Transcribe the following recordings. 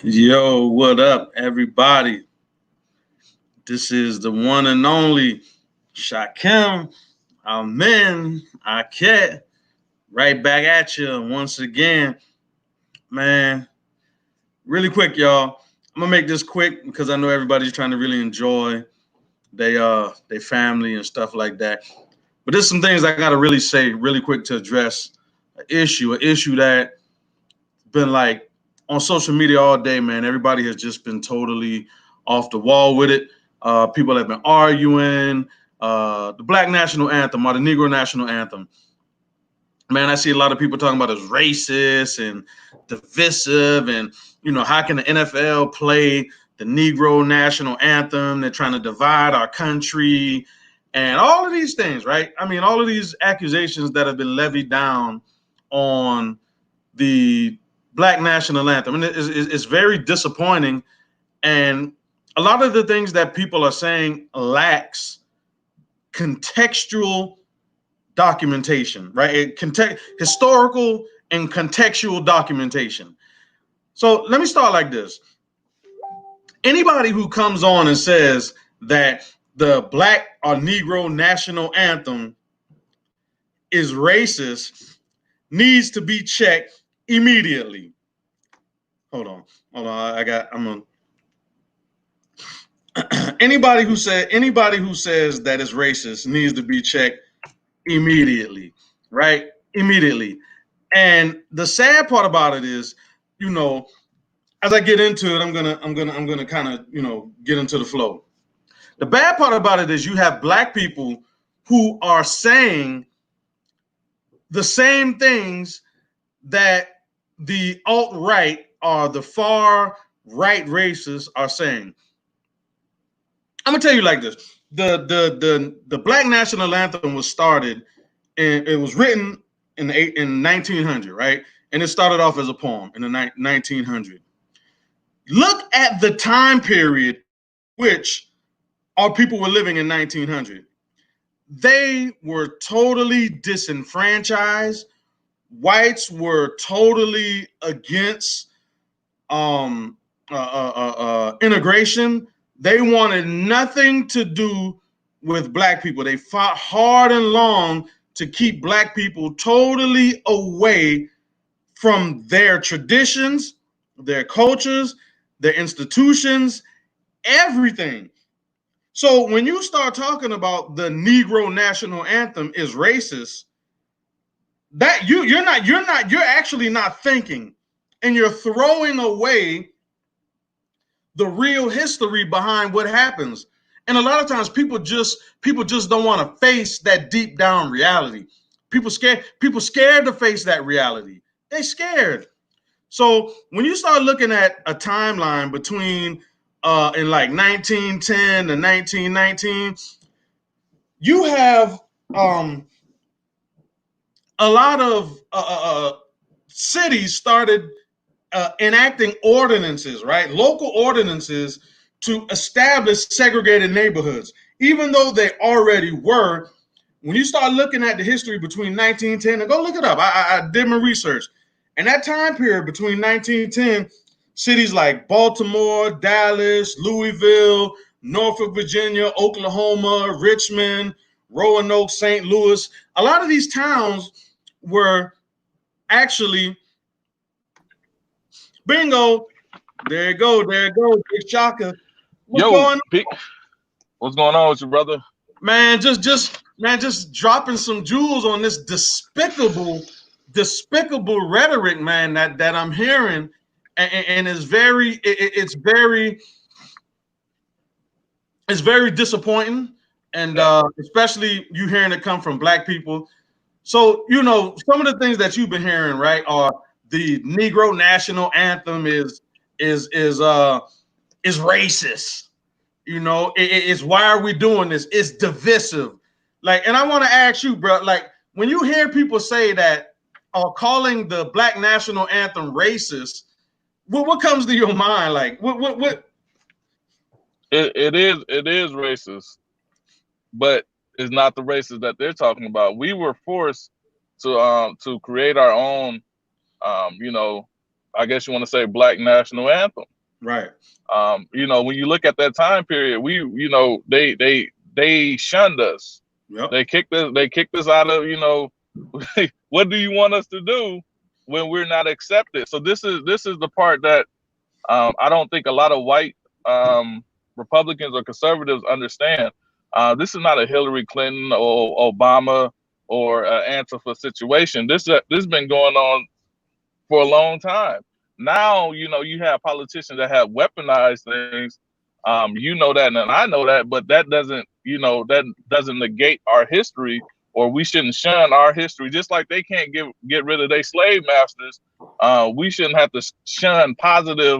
Yo, what up, everybody? This is the one and only Shakim. Amen. Aket. Right back at you once again. Man, really quick, y'all. I'm gonna make this quick because I know everybody's trying to really enjoy their family and stuff like that. But there's some things I gotta really say really quick to address an issue that been like on social media all day, man. Everybody has just been totally off the wall with it. People have been arguing the Black National Anthem or the Negro National Anthem. Man, I see a lot of people talking about it as racist and divisive, and how can the NFL play the Negro National Anthem? They're trying to divide our country, and all of these things, right? I mean, all of these accusations that have been levied down on the Black National Anthem, and it's very disappointing. And a lot of the things that people are saying lacks contextual documentation, right? Historical and contextual documentation. So let me start like this. Anybody who comes on and says that the Black or Negro National Anthem is racist needs to be checked immediately. Hold on. Anybody who says that it's racist needs to be checked immediately, right? Immediately. And the sad part about it is, as I get into it, I'm gonna kind of get into the flow. The bad part about it is you have Black people who are saying the same things that the alt-right or the far right racists are saying. I'm gonna tell you like this: the Black National Anthem was started, and it was written in 1900, right? And it started off as a poem in the 1900. Look at the time period which our people were living in 1900. They were totally disenfranchised. Whites were totally against integration. They wanted nothing to do with Black people. They fought hard and long to keep Black people totally away from their traditions, their cultures, their institutions, everything. So when you start talking about the Negro National Anthem is racist, that you're actually not thinking, and you're throwing away the real history behind what happens. And a lot of times people just don't want to face that deep down reality. People scared to face that reality. They scared. So when you start looking at a timeline between in like 1910 to 1919, you have a lot of cities started enacting ordinances, right? Local ordinances to establish segregated neighborhoods, even though they already were. When you start looking at the history between 1910, and go look it up, I did my research. And that time period between 1910, cities like Baltimore, Dallas, Louisville, Norfolk, Virginia, Oklahoma, Richmond, Roanoke, St. Louis, a lot of these towns were actually, bingo, there you go, big shocker. What's going on with you, brother? Man, just dropping some jewels on this despicable rhetoric, man, that I'm hearing, and it's very disappointing, and especially you hearing it come from Black people. So some of the things that you've been hearing, right, are the Negro National Anthem is racist. It's why are we doing this? It's divisive. Like, and I want to ask you, bro, like when you hear people say that or calling the Black National Anthem racist, what comes to your mind? Like what? It is racist, but it's not the racist that they're talking about. We were forced to create our own, I guess you want to say Black National Anthem. Right. You know, when you look at that time period, they shunned us. Yep. They kicked us out of, you know, what do you want us to do when we're not accepted? So this is the part that I don't think a lot of white Republicans or conservatives understand. This is not a Hillary Clinton or Obama or Antifa situation. This has been going on for a long time. Now, you know, you have politicians that have weaponized things. You know that, and I know that, but that doesn't negate our history, or we shouldn't shun our history. Just like they can't get rid of their slave masters, we shouldn't have to shun positive.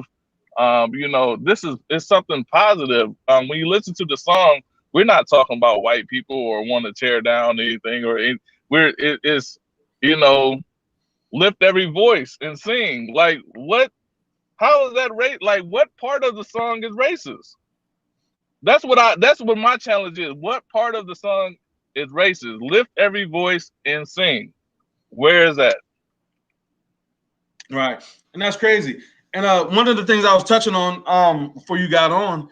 You know, it's something positive. When you listen to the song, we're not talking about white people or want to tear down anything, or it's, you know, lift every voice and sing. Like, what? How is that like, what part of the song is racist? That's what my challenge is. What part of the song is racist? Lift every voice and sing. Where is that? Right. And that's crazy. And one of the things I was touching on before you got on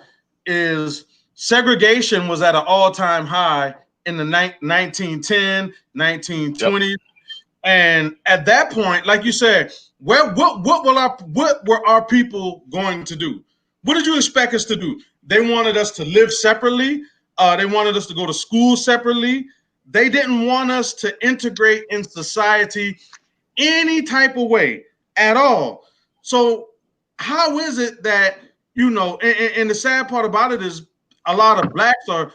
is segregation was at an all-time high in the 1910, 1920s. Yep. And at that point, like you said, what were our people going to do? What did you expect us to do? They wanted us to live separately. They wanted us to go to school separately. They didn't want us to integrate in society any type of way at all. So how is it that, you know, and the sad part about it is a lot of blacks are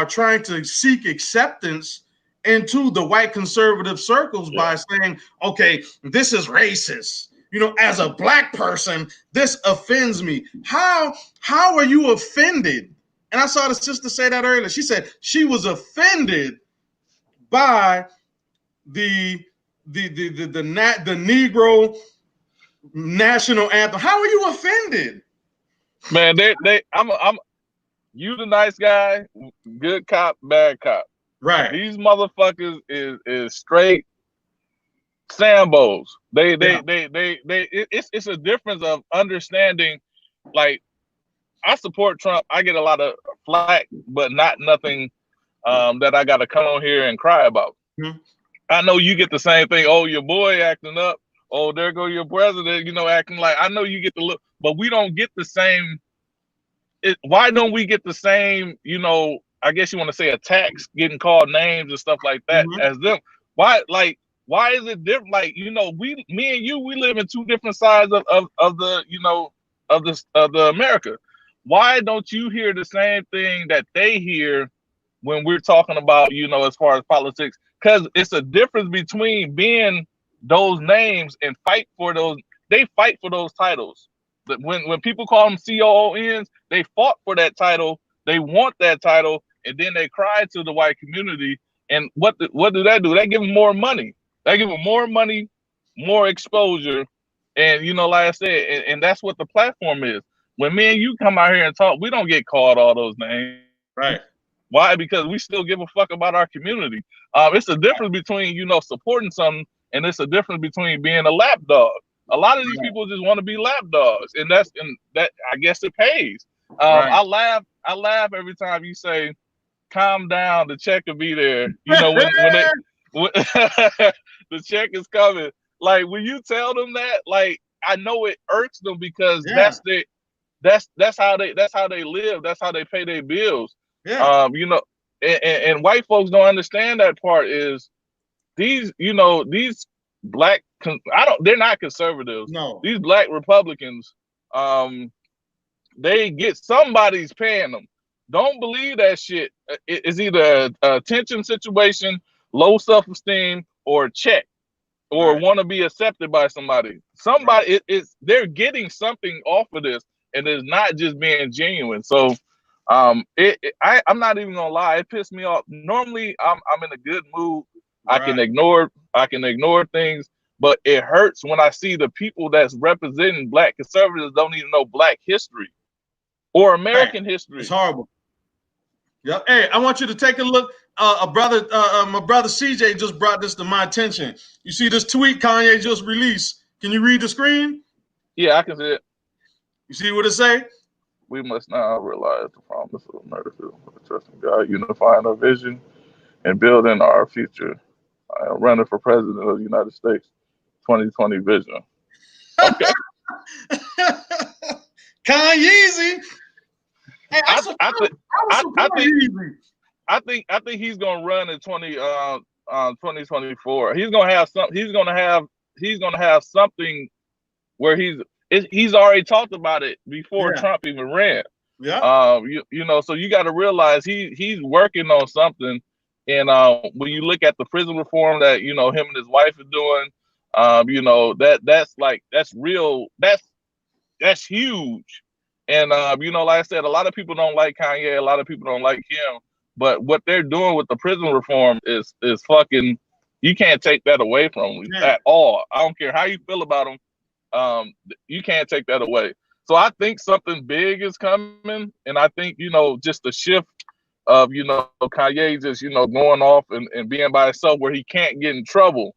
trying to seek acceptance into the white conservative circles by saying, okay, this is racist. You know, as a black person, this offends me. How are you offended? And I saw the sister say that earlier. She said she was offended by the Negro national anthem. How are you offended? Man, I'm you the nice guy, good cop, bad cop. Right. These motherfuckers is straight Sambos. It's a difference of understanding. Like, I support Trump. I get a lot of flack, but not nothing that I got to come on here and cry about. Mm-hmm. I know you get the same thing. Oh, your boy acting up. Oh, there go your president, you know, acting like. I know you get the look, but we don't get the same. Why don't we get the same, you know, I guess you want to say attacks, getting called names and stuff like that as them? Why is it different? Like, you know, me and you, we live in two different sides of the, you know, of the America. Why don't you hear the same thing that they hear when we're talking about, you know, as far as politics? Because it's a difference between being those names and fight for those. They fight for those titles. But when people call them COONs, they fought for that title. They want that title, and then they cry to the white community. And what do that do? They give them more money. They give them more money, more exposure. And, you know, like I said, and that's what the platform is. When me and you come out here and talk, we don't get called all those names. Right. Why? Because we still give a fuck about our community. It's a difference between, you know, supporting something, and it's a difference between being a lapdog. A lot of these people just want to be lapdogs, and that I guess it pays. I laugh every time you say, "Calm down, the check will be there." You know, when the check is coming. Like, when you tell them that, like, I know it irks them because that's how they live. That's how they pay their bills. Yeah. You know, and white folks don't understand that part. Is these black, they're not conservatives. No. These black Republicans, they get, somebody's paying them. Don't believe that shit. It's either a attention situation, low self-esteem, or a check, or want to be accepted by somebody. Somebody, they're getting something off of this, and it's not just being genuine. So I'm not even gonna lie, it pissed me off. Normally I'm in a good mood. I can ignore things, but it hurts when I see the people that's representing black conservatives don't even know black history or American history. It's horrible. Yeah. Hey, I want you to take a look. My brother CJ just brought this to my attention. You see this tweet Kanye just released? Can you read the screen? Yeah, I can see it. You see what it say? We must now realize the promise of America with trust in God, unifying our vision and building our future. I am running for president of the United States, 2020 vision. Okay. Kanyes. Hey, I think he's gonna run in 2024. He's gonna have something where he's already talked about it before Trump even ran. Yeah. You know, so you got to realize he's working on something. And when you look at the prison reform that him and his wife are doing, that's real. That's huge. And like I said, a lot of people don't like Kanye. A lot of people don't like him. But what they're doing with the prison reform is fucking. You can't take that away from them at all. I don't care how you feel about them. You can't take that away. So I think something big is coming, and I think just the shift of Kanye just going off and being by himself where he can't get in trouble.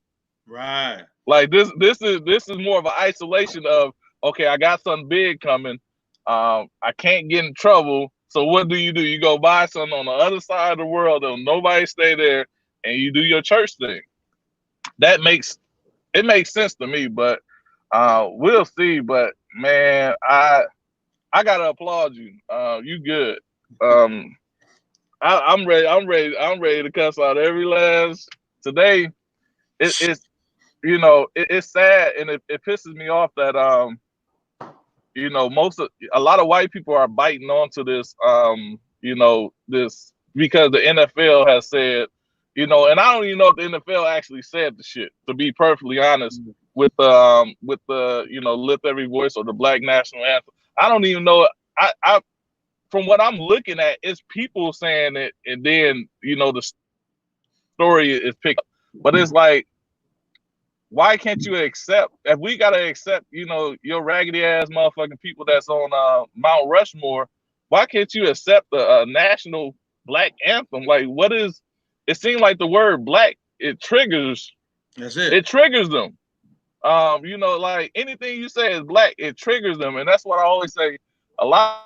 Right. Like this is more of an isolation of, okay, I got something big coming. I can't get in trouble. So what do? You go buy something on the other side of the world, and nobody stay there, and you do your church thing. That makes sense to me, but we'll see. But man, I gotta applaud you. You good. I'm ready. I'm ready to cuss out every last today. It's it's sad, and it pisses me off that a lot of white people are biting onto this this because the NFL has said, and I don't even know if the NFL actually said the shit, to be perfectly honest, with the Lift Every Voice or the Black National Anthem. I don't even know. I from what I'm looking at, it's people saying it, and then the story is picked up. But it's like, why can't you accept? If we gotta accept, your raggedy ass motherfucking people that's on Mount Rushmore, why can't you accept the national black anthem? Like, what is? It seems like the word black, it triggers. That's it. It triggers them. Like anything you say is black, it triggers them, and that's what I always say. A lot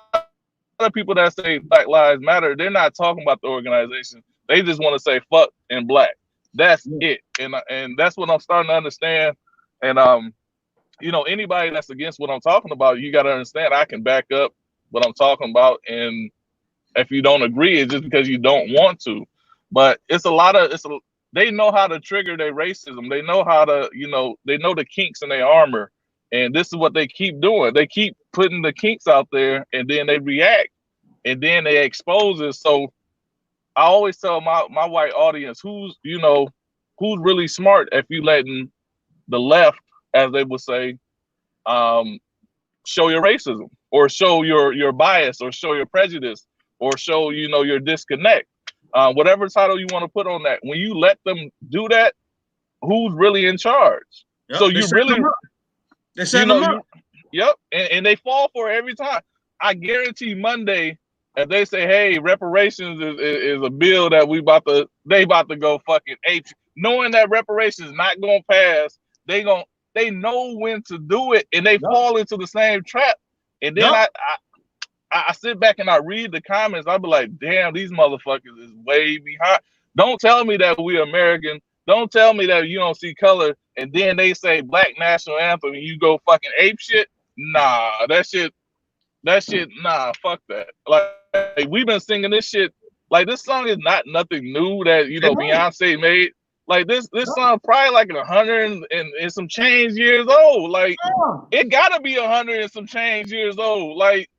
of people that say Black Lives Matter, they're not talking about the organization. They just want to say fuck and black. That's it, and that's what I'm starting to understand. And anybody that's against what I'm talking about, you got to understand I can back up what I'm talking about. And if you don't agree, it's just because you don't want to. But they know how to trigger their racism. They know how to, they know the kinks in their armor. And this is what they keep doing. They keep putting the kinks out there, and then they react, and then they expose it. So I always tell my white audience, who's really smart, if you letting the left, as they would say, show your racism, or show your bias, or show your prejudice, or show your disconnect. Whatever title you want to put on that. When you let them do that, who's really in charge? Yep, So you really, they set them up. Yep, and they fall for it every time. I guarantee Monday, if they say, hey, reparations is a bill that they about to go fucking ape, knowing that reparations is not gonna pass, they know when to do it, and they fall into the same trap. And then I sit back and I read the comments. I be like, damn, these motherfuckers is way behind. Don't tell me that we American. Don't tell me that you don't see color. And then they say Black National Anthem and you go fucking ape shit. Nah, that shit, nah, fuck that. Like we've been singing this shit. Like, this song is not nothing new that, Beyonce made. Like, this song probably like 100 and some change years old. Like, it gotta be 100 and some change years old. Like,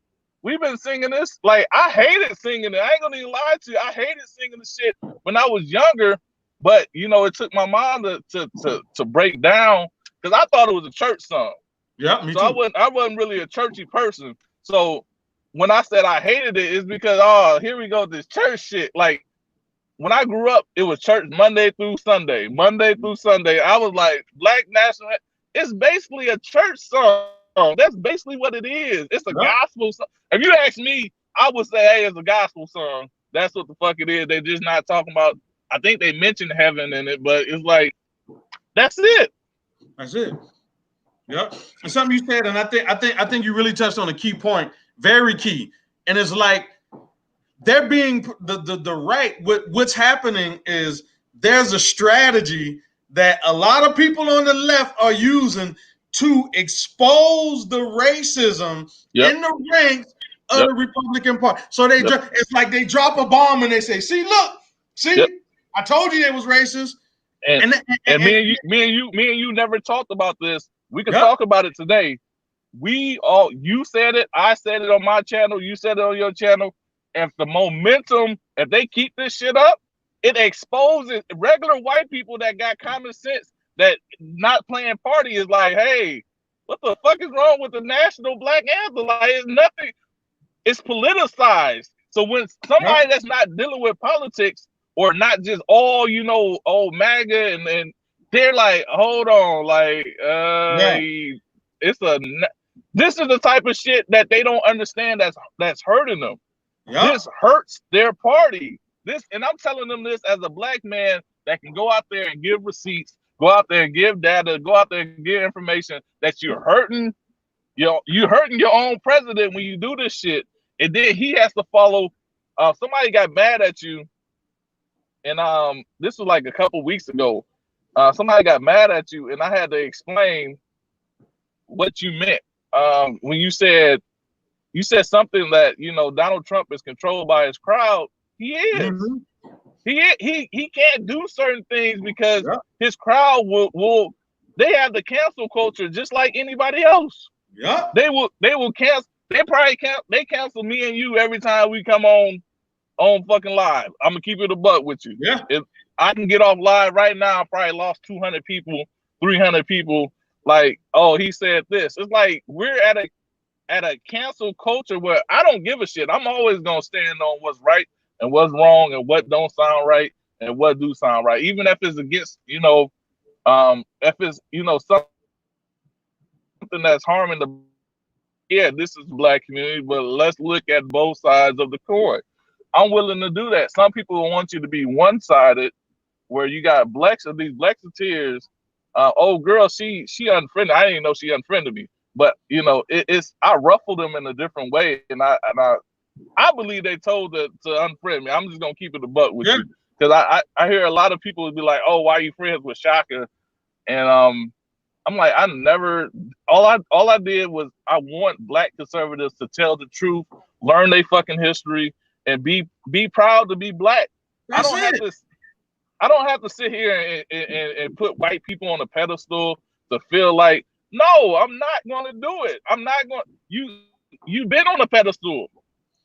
we've been singing this. Like, I hated singing it. I ain't gonna even lie to you. I hated singing this shit when I was younger. But it took my mom to break down, because I thought it was a church song. Yeah, me too. I wasn't really a churchy person. So when I said I hated it, it's because, here we go, this church shit. Like, when I grew up, it was church Monday through Sunday. I was like, Black National, it's basically a church song. That's basically what it is. It's a gospel song. If you ask me, I would say, hey, it's a gospel song. That's what the fuck it is. They're just not talking about, I think they mentioned heaven in it, but it's like, that's it. That's it. Yep. And something you said, and I think you really touched on a key point, very key. And it's like they're being the right. What's happening is there's a strategy that a lot of people on the left are using to expose the racism in the ranks of the Republican Party. So it's like they drop a bomb and they say, "See, look, see, I told you they was racist." And me and you never talked about this. We can talk about it today. You said it, I said it on my channel, you said it on your channel. If the momentum, if they keep this shit up, it exposes regular white people that got common sense that not playing party is like, hey, what the fuck is wrong with the national black anthem? Like, it's nothing. It's politicized. So when somebody that's not dealing with politics or not just all, old MAGA and they're like, hold on, like, this is the type of shit that they don't understand that's hurting them. This hurts their party. And I'm telling them this as a black man that can go out there and give receipts, go out there and give data, go out there and give information that you're hurting. You're hurting your own president when you do this shit. And then he has to follow. Somebody got mad at you. And this was like a couple weeks ago. Somebody got mad at you, and I had to explain what you meant. When you said something that Donald Trump is controlled by his crowd. He is. Mm-hmm. He can't do certain things because his crowd will they have the cancel culture just like anybody else. Yeah. They will cancel. They cancel me and you every time we come on fucking live. I'm gonna keep it a buck with you. Yeah. If I can get off live right now, I probably lost 200 people, 300 people. Like, oh, he said this. It's like we're at a cancel culture where I don't give a shit. I'm always gonna stand on what's right and what's wrong and what don't sound right and what do sound right, even if it's against if it's something that's harming this is the black community, but let's look at both sides of the coin. I'm willing to do that. Some people want you to be one-sided, where you got these Blexiteers. Oh girl, she unfriended. I didn't know she unfriended me, but I ruffled them in a different way, and I believe they told to unfriend me. I'm just gonna keep it a buck with you, because I hear a lot of people be like, oh, why are you friends with Shaka? And I'm like, I never. All I did was I want black conservatives to tell the truth, learn their fucking history, and be proud to be black. I don't have to sit here and put white people on a pedestal to feel like, no, I'm not going to do it. I'm not going. You've been on a pedestal.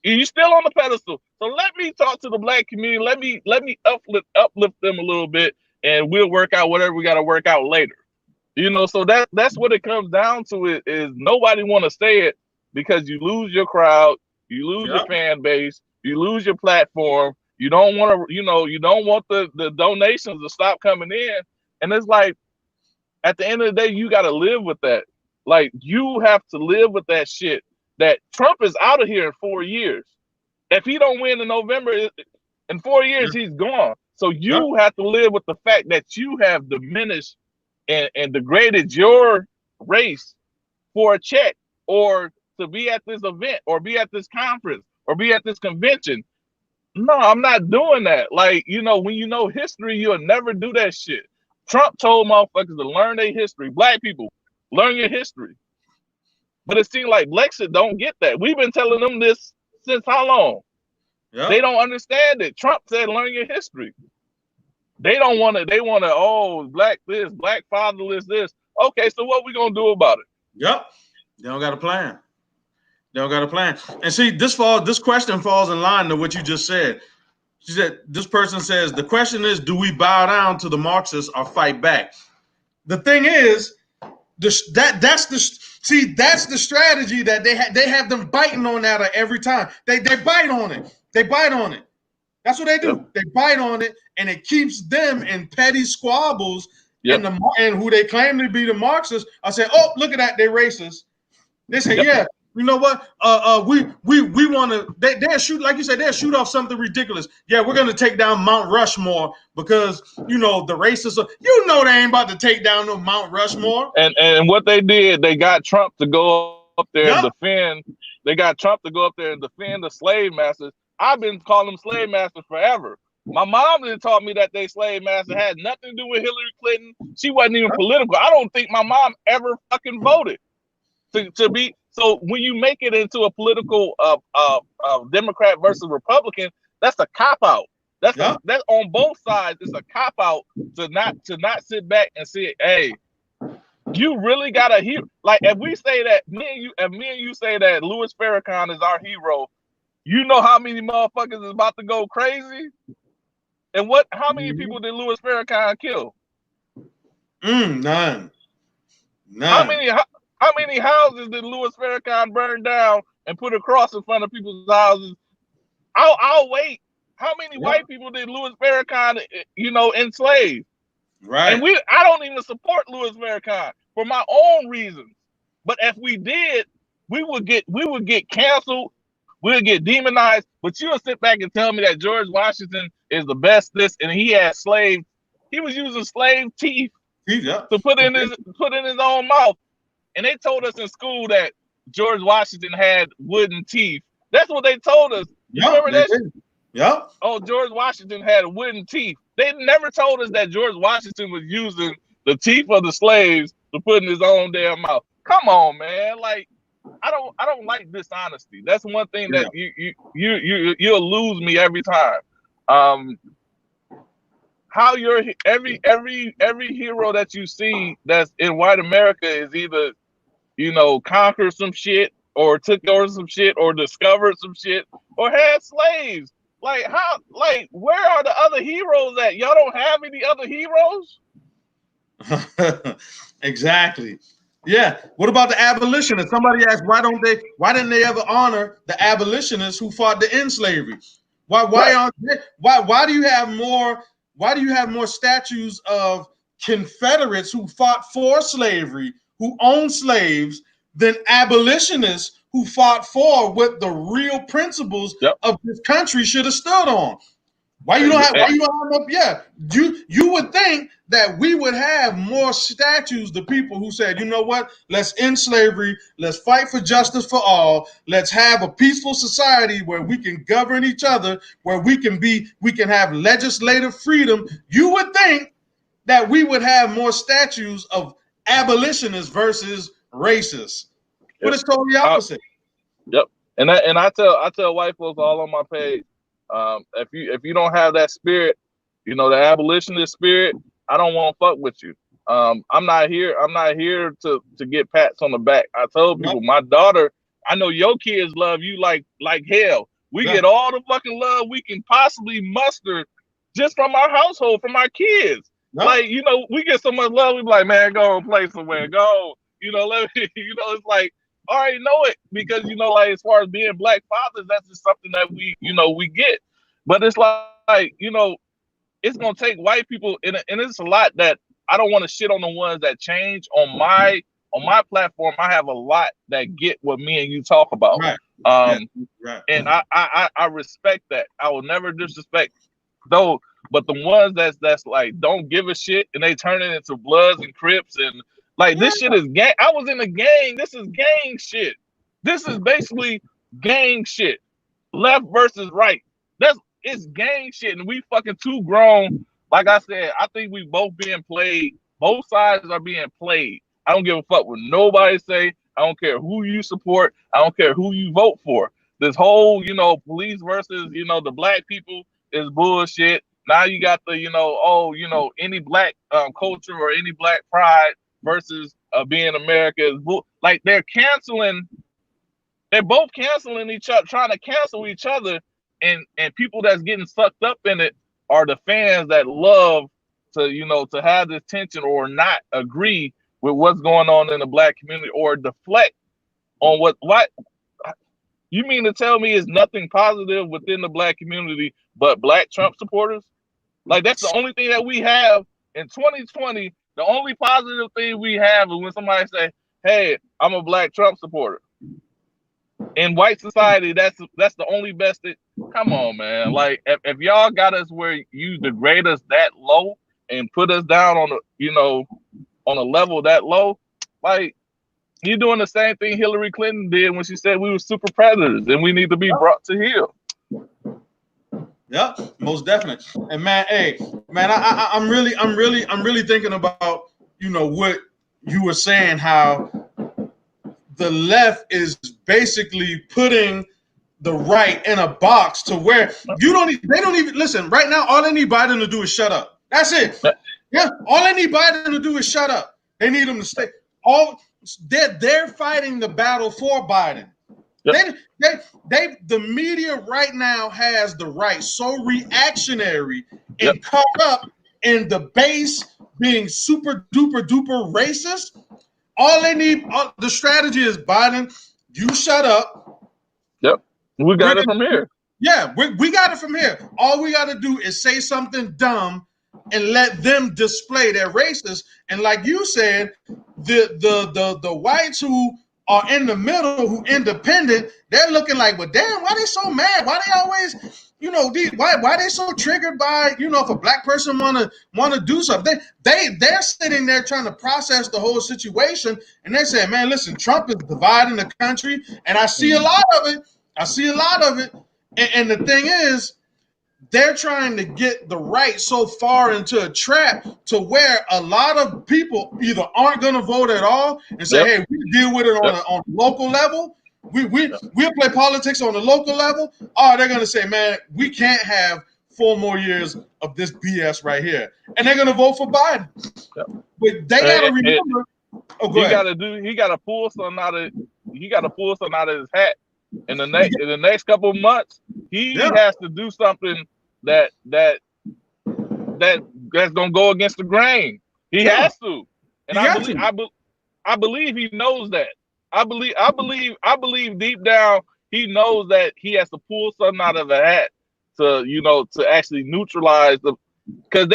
You're still on the pedestal. So let me talk to the black community. Let me uplift them a little bit, and we'll work out whatever we got to work out later. So that's what it comes down to. Is nobody want to say it because you lose your crowd, you lose your fan base, you lose your platform. You don't want to, you don't want the donations to stop coming in. And it's like, at the end of the day, you got to live with that. Like, you have to live with that shit. That Trump is out of here in 4 years. If he don't win in November, in 4 years, he's gone. So you have to live with the fact that you have diminished and degraded your race for a check, or to be at this event, or be at this conference, or be at this convention. No, I'm not doing that. Like, when you know history, you'll never do that shit. Trump told motherfuckers to learn their history. Black people, learn your history. But it seems like Blexit don't get that. We've been telling them this since how long? Yep. They don't understand it. Trump said, learn your history. They don't want to, black this, black fatherless this. Okay, so what we going to do about it? Yep. They don't got a plan. They don't got a plan. And see, this question falls in line to what you just said. She said, this person says, the question is, do we bow down to the Marxists or fight back? The thing is, that's the strategy that they have them biting on that every time. They bite on it. They bite on it. That's what they do. They bite on it, and it keeps them in petty squabbles. And who they claim to be the Marxists are saying, oh, look at that, they're racist. They say, you know what? We want to. They'll shoot, like you said, they'll shoot off something ridiculous. Yeah, we're gonna take down Mount Rushmore because the racists. They ain't about to take down no Mount Rushmore. And what they did, they got Trump to go up there and defend. They got Trump to go up there and defend the slave masters. I've been calling them slave masters forever. My mom didn't taught me that they slave master had nothing to do with Hillary Clinton. She wasn't even political. I don't think my mom ever fucking voted to be. So when you make it into a political Democrat versus Republican, that's a cop out. That's on both sides. It's a cop out to not sit back and say, hey, you really gotta hear. Like if we say that me and you say that Louis Farrakhan is our hero, you know how many motherfuckers is about to go crazy? And how many people did Louis Farrakhan kill? None. How many houses did Louis Farrakhan burn down and put a cross in front of people's houses? I'll wait. How many white people did Louis Farrakhan, enslave? Right. And I don't even support Louis Farrakhan for my own reasons. But if we did, we would get canceled. We'll get demonized. But you'll sit back and tell me that George Washington is the best this, and he had slaves. He was using slave teeth to put in his own mouth. And they told us in school that George Washington had wooden teeth. That's what they told us. You remember that? Yeah. Oh, George Washington had wooden teeth. They never told us that George Washington was using the teeth of the slaves to put in his own damn mouth. Come on, man. Like, I don't like dishonesty. That's one thing that you'll lose me every time. How you're every hero that you see that's in white America is either conquered some shit or took over some shit or discovered some shit or had slaves. Like where are the other heroes at? Y'all don't have any other heroes? Exactly. Yeah. What about the abolitionists? Somebody asked why didn't they ever honor the abolitionists who fought to end slavery? Why do you have more statues of Confederates who fought for slavery, who owned slaves, than abolitionists who fought for what the real principles of this country should have stood on? You would think that we would have more statues to people who said, you know what, let's end slavery, let's fight for justice for all, let's have a peaceful society where we can govern each other, where we can have legislative freedom. You would think that we would have more statues of abolitionists versus racists. But it's totally opposite. And I tell white folks all on my page, if you don't have that spirit, the abolitionist spirit, I don't want to fuck with you. I'm not here to get pats on the back. I told people, my daughter, I know your kids love you like hell. We get all the fucking love we can possibly muster just from our household, from our kids. Like, we get so much love, we be like, man, go and play somewhere. Go, let me, it's like, I already know it because, like, as far as being black fathers, that's just something that we get. But it's like, it's going to take white people, and it's a lot that I don't want to shit on the ones that change. On my platform, I have a lot that get what me and you talk about. Right. And I respect that. I will never disrespect though. But the ones that's like don't give a shit and they turn it into Bloods and Crips and like this shit is gang. I was in a gang. This is gang shit. This is basically gang shit. Left versus right. It's gang shit, and we fucking too grown. Like I said, I think we both being played. Both sides are being played. I don't give a fuck what nobody say. I don't care who you support. I don't care who you vote for. This whole, police versus, the black people is bullshit. Now you got the, any black culture or any black pride versus being America is like they're both canceling each other, trying to cancel each other, and people that's getting sucked up in it are the fans that love to have this tension or not agree with what's going on in the black community or deflect on what you mean to tell me is nothing positive within the black community but black Trump supporters? Like that's the only thing that we have in 2020. The only positive thing we have is when somebody say, "Hey, I'm a black Trump supporter." in white society, that's the only best. Come on, man. Like if y'all got us where you degrade us that low and put us down on a level that low, like you're doing the same thing Hillary Clinton did when she said we were super predators and we need to be brought to heel. Yeah, most definitely. And man, I'm really thinking about what you were saying, how the left is basically putting the right in a box to where they don't even listen. Right now, all they need Biden to do is shut up. That's it. Yeah, all they need Biden to do is shut up. They need him to stay. They're fighting the battle for Biden. Yep. The media right now has the right so reactionary and caught up in the base being super duper duper racist. All they need, the strategy is Biden, you shut up. Yep. We got it from here. Yeah, we got it from here. All we got to do is say something dumb and let them display their racist. And like you said, the whites who are in the middle, who independent, they're looking like, well, damn, why they so mad? Why they always, why they so triggered by, if a black person wanna do something? They're sitting there trying to process the whole situation, and they're saying, man, listen, Trump is dividing the country, and I see a lot of it. And the thing is, they're trying to get the right so far into a trap to where a lot of people either aren't going to vote at all and say, hey, we deal with it on a local level. We'll play politics on the local level. Or they're going to say, man, we can't have 4 more years of this BS right here. And they're going to vote for Biden. But they got to remember. He got to pull something out of his hat. In the next couple of months, he has to do something that's gonna go against the grain. He has to, and I believe he knows that. I believe deep down he knows that he has to pull something out of the hat to actually neutralize because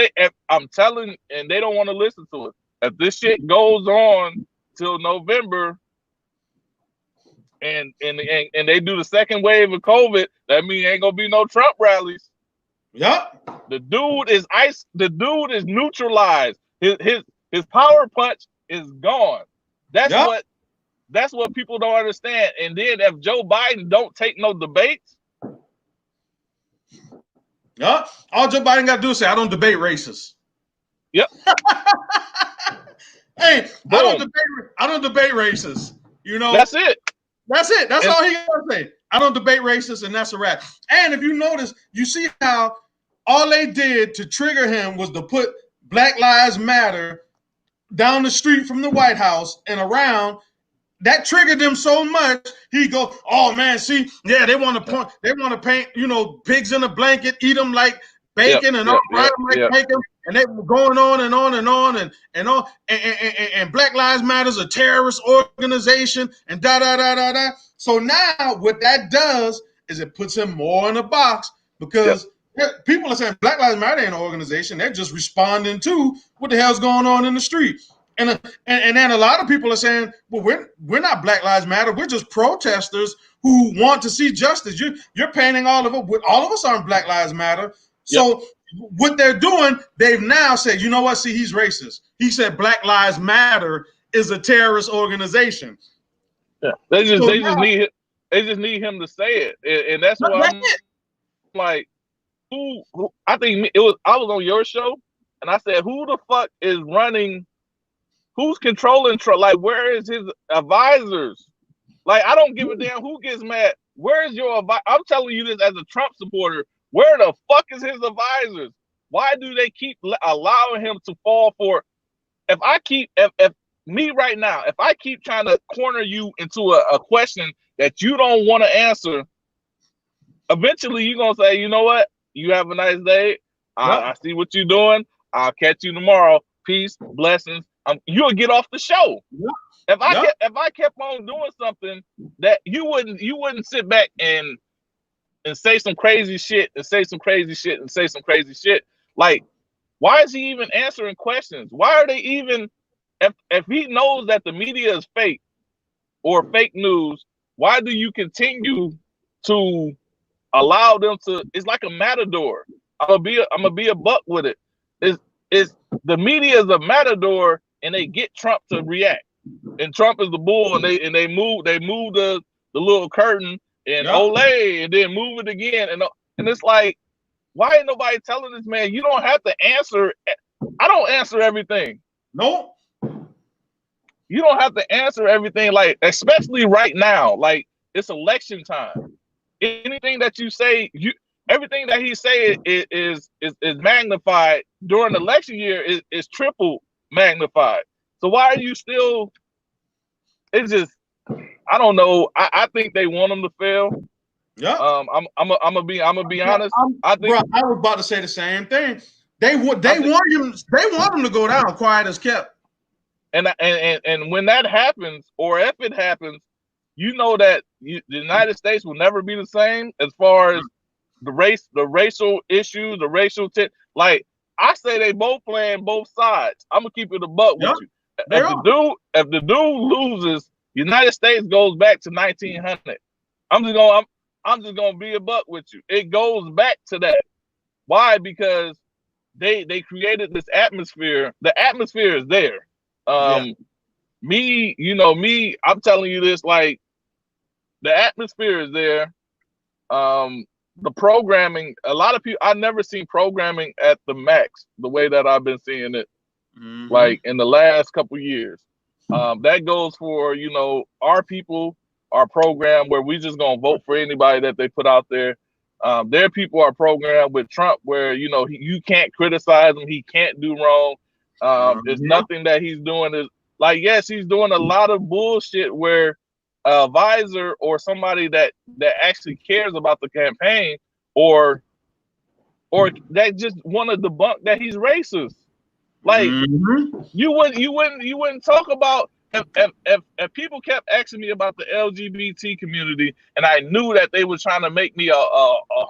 I'm telling, and they don't want to listen to it. If this shit goes on till November. And they do the second wave of COVID, that means ain't gonna be no Trump rallies. Yep. The dude is ice. The dude is neutralized. His power punch is gone. That's what people don't understand. And then if Joe Biden don't take no debates, all Joe Biden got to do is say, "I don't debate racists." Yep. Hey, I don't debate racists. That's it. That's it. That's all he got to say. I don't debate racists, and that's a wrap. And if you notice, you see how all they did to trigger him was to put Black Lives Matter down the street from the White House and around. That triggered them so much. He go, oh man, see, yeah, they want to paint, pigs in a blanket, eat them like bacon, and ride them like bacon. And they were going on and on and on and on. And Black Lives Matter is a terrorist organization and da da da da da. So now what that does is it puts him more in a box because people are saying Black Lives Matter ain't an organization. They're just responding to what the hell's going on in the street. And then a lot of people are saying, well, we're not Black Lives Matter. We're just protesters who want to see justice. You're painting all of it. All of us aren't Black Lives Matter. So what they're doing, they've now said, you know what? See, he's racist. He said Black Lives Matter is a terrorist organization. Yeah, they just need him to say it, and that's why I'm like, who? I think I was on your show, and I said, who the fuck is running? Who's controlling Trump? Like, where is his advisors? Like, I don't give a damn who gets mad. Where is your advisor? I'm telling you this as a Trump supporter. Where the fuck is his advisors? Why do they keep allowing him to fall for? If me right now, if I keep trying to corner you into a question that you don't want to answer, eventually you're gonna say, you know what? You have a nice day. I see what you're doing. I'll catch you tomorrow. Peace, blessings. You'll get off the show. If I kept on doing something that you wouldn't sit back and say some crazy shit and say some crazy shit and say some crazy shit. Like, why is he even answering questions? Why are they even, if he knows that the media is fake or fake news, why do you continue to allow them to? It's like a matador. I'm gonna be a buck with it. Is the media is a matador, and they get Trump to react, and Trump is the bull, and they move the little curtain and Olay, and then move it again, and it's like, why ain't nobody telling this man? You don't have to answer. I don't answer everything. Nope. You don't have to answer everything, like, especially right now, like it's election time. Anything that you say, everything that he say is magnified during the election year is triple magnified. So why are you still? It's just, I don't know. I think they want him to fail. Yeah. I'm gonna be honest. I think, bro, I was about to say the same thing. They want him to go down, quiet as kept. And when that happens, or if it happens, you know that the United States will never be the same as far as the racial issues, the racial like, I say they both playing both sides. I'm gonna keep it a buck with you. If the dude loses, United States goes back to 1900. I'm just gonna be a buck with you. It goes back to that. Why? Because they created this atmosphere. The atmosphere is there. I'm telling you this, like, the atmosphere is there. The programming, a lot of people, I've never seen programming at the max the way that I've been seeing it, like in the last couple of years. That goes for, our people, our program, where we just gonna vote for anybody that they put out there. Their people are programmed with Trump, where you can't criticize him, he can't do wrong. There's nothing that he's doing is like, yes, he's doing a lot of bullshit where a advisor or somebody that actually cares about the campaign or that just want to debunk that he's racist. Like, you wouldn't talk about, if people kept asking me about the LGBT community and I knew that they were trying to make me a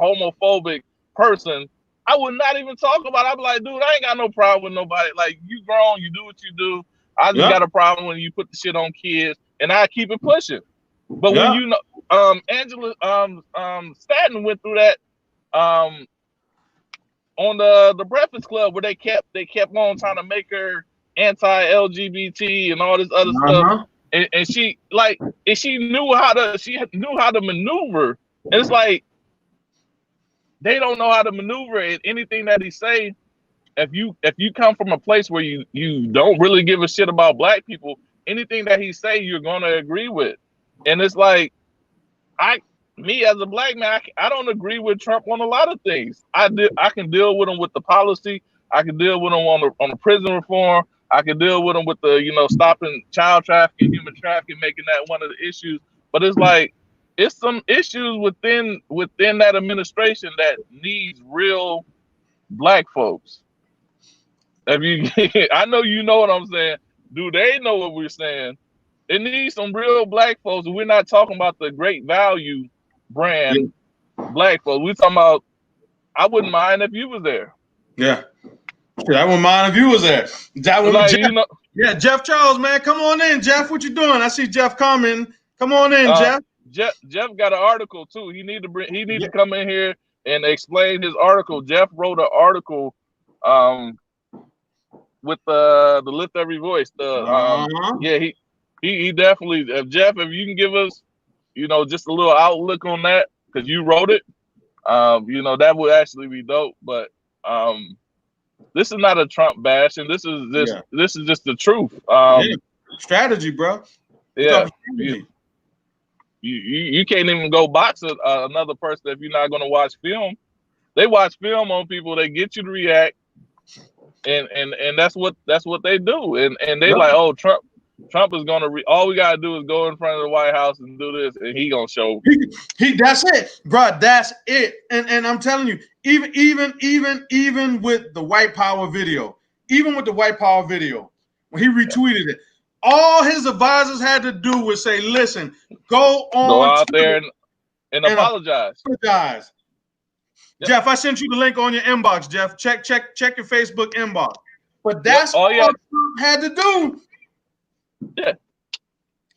homophobic person, I would not even talk about it. I'd be like, dude, I ain't got no problem with nobody. Like, you grown, you do what you do. I just got a problem when you put the shit on kids, and I keep it pushing. But when Angela Stanton went through that on the Breakfast Club, where they kept on trying to make her anti-LGBT and all this other stuff, and she knew how to maneuver. And it's like, they don't know how to maneuver, and anything that he say, if you come from a place where you don't really give a shit about black people, anything that he say you're gonna agree with. And it's like, me as a black man, I don't agree with Trump on a lot of things. I can deal with him with the policy. I can deal with him on the prison reform. I can deal with him with the stopping child trafficking, human trafficking, making that one of the issues. But it's like, it's some issues within that administration that needs real black folks. I know you know what I'm saying. Do they know what we're saying? It needs some real black folks. We're not talking about the great value brand black folks. We're talking about, I wouldn't mind if you was there. Yeah. I wouldn't mind if you was there. Jeff, Jeff Charles, man. Come on in, Jeff. What you doing? I see Jeff coming. Come on in, Jeff. Jeff got an article too. He need to come in here and explain his article. Jeff wrote an article with the Lift Every Voice. He definitely, Jeff, if you can give us just a little outlook on that, because you wrote it, that would actually be dope. But this is not a Trump bash, and this is just the truth. Strategy, bro. Yeah. You can't even go box another person if you're not going to watch film. They watch film on people. They get you to react, and that's what they do. And they like, oh, Trump is going to all we got to do is go in front of the White House and do this, and he going to show. That's it, bro. That's it. And I'm telling you, even with the white power video, when he retweeted it, all his advisors had to do was say, listen, go out there and apologize. Yep. Jeff, I sent you the link on your inbox, Jeff. Check your Facebook inbox. But that's all Trump had to do. Yeah.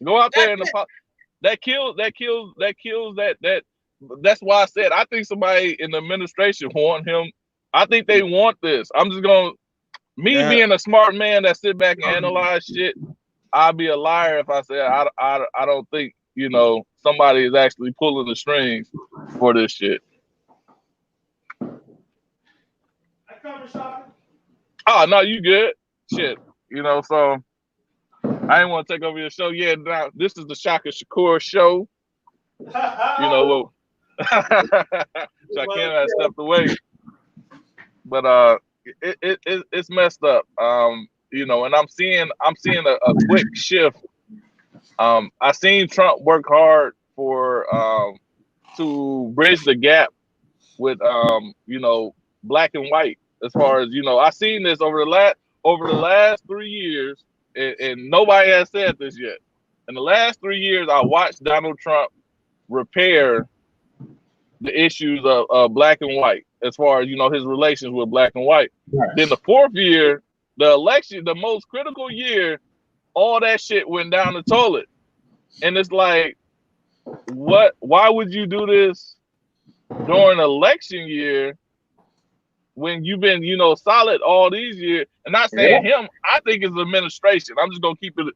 Go out there and apologize. That kills that. That's why I said I think somebody in the administration want him. I think they want this. I'm just gonna being a smart man that sit back and analyze shit. I'd be a liar if I said I don't think somebody is actually pulling the strings for this shit. Oh no, you good? Shit, So I didn't want to take over your show. Yeah, now this is the Shaka Shakur show. Shakim has stepped away, but it's messed up. And I'm seeing a quick shift. I seen Trump work hard to bridge the gap with black and white. As far as I seen this over the last 3 years, and nobody has said this yet. In the last 3 years, I watched Donald Trump repair the issues of black and white, as far as his relations with black and white. Yes. Then the 4th year, the election, the most critical year, all that shit went down the toilet. And it's like, why would you do this during election year when you've been solid all these years? And not saying him, I think it's administration. I'm just gonna keep it.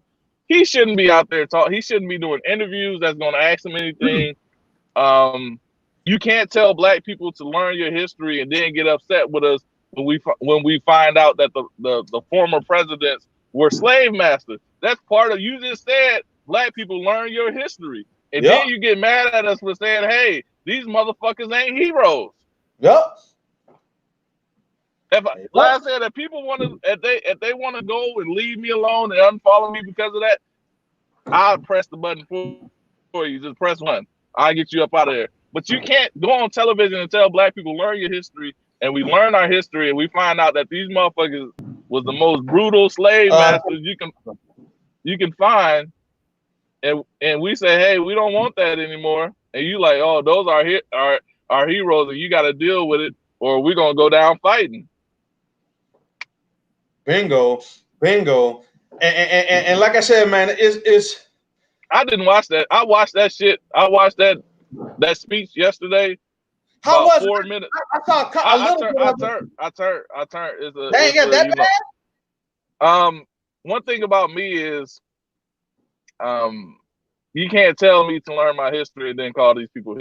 He shouldn't be out there talking. He shouldn't be doing interviews that's gonna ask him anything. You can't tell black people to learn your history and then get upset with us when we find out that the former presidents were slave masters. That's part of, you just said black people learn your history, and then you get mad at us for saying, hey, these motherfuckers ain't heroes. Yep. Like I said, if people want to, if they want to go and leave me alone and unfollow me because of that, I'll press the button for you. Just press 1. I'll get you up out of there. But you can't go on television and tell black people learn your history, and we learn our history, and we find out that these motherfuckers was the most brutal slave masters you can find, and we say, hey, we don't want that anymore, and you like, oh, those are our heroes, and you got to deal with it, or we're gonna go down fighting. Bingo. And like I said, man, it's. I didn't watch that. I watched that shit. I watched that speech yesterday. How was 4 minutes? I saw I turned. Dang, that bad? One thing about me is, you can't tell me to learn my history and then call these people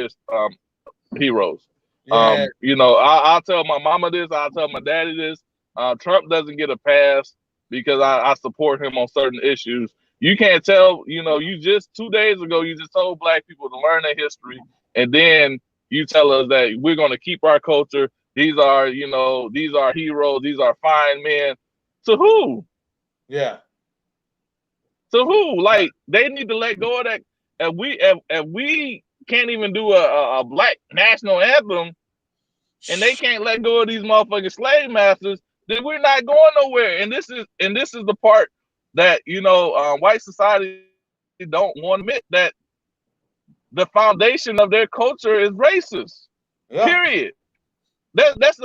heroes. Yeah. I'll tell my mama this. I'll tell my daddy this. Trump doesn't get a pass because I support him on certain issues. You can't tell, you just 2 days ago, you just told black people to learn their history. And then you tell us that we're going to keep our culture. These are heroes. These are fine men. To who? Yeah. To who? Like, they need to let go of that. If we can't even do a black national anthem, and they can't let go of these motherfucking slave masters, then we're not going nowhere. And this is the part that white society don't want to admit, that the foundation of their culture is racist. Yeah. Period. That's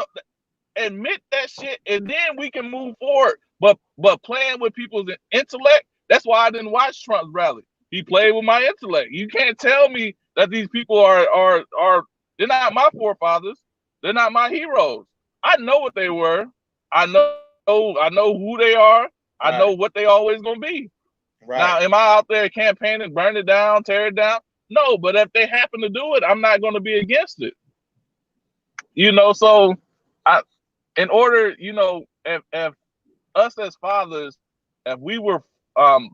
admit that shit, and then we can move forward. But playing with people's intellect, that's why I didn't watch Trump's rally. He played with my intellect. You can't tell me that these people are they're not my forefathers. They're not my heroes. I know what they were. I know who they are. I know what they always gonna be. Right. Now, am I out there campaigning, burn it down, tear it down? No, but if they happen to do it, I'm not gonna be against it. So in order, if us as fathers, if we were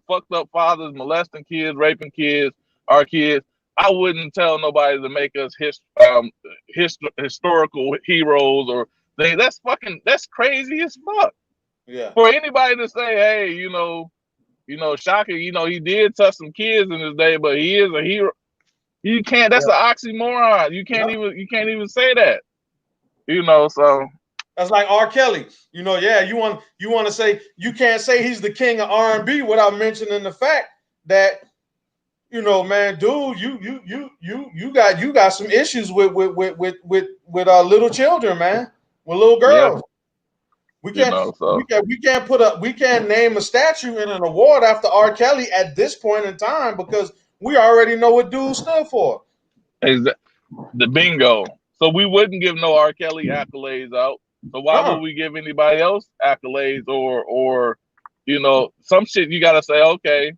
fucked up fathers, molesting kids, raping kids, our kids, I wouldn't tell nobody to make us historical heroes or things. That's crazy as fuck. Yeah. For anybody to say, hey, Shaka, he did touch some kids in his day, but he is a hero. You can't. That's an oxymoron. You can't even say that. So that's like R. Kelly. You want to say, you can't say he's the king of R&B without mentioning the fact that, man, dude, you got some issues with little children, man, with little girls. Yeah. We can't name a statue and an award after R. Kelly at this point in time because we already know what dude stood for. The bingo. So we wouldn't give no R. Kelly accolades out. So why would we give anybody else accolades or some shit? You gotta say, okay,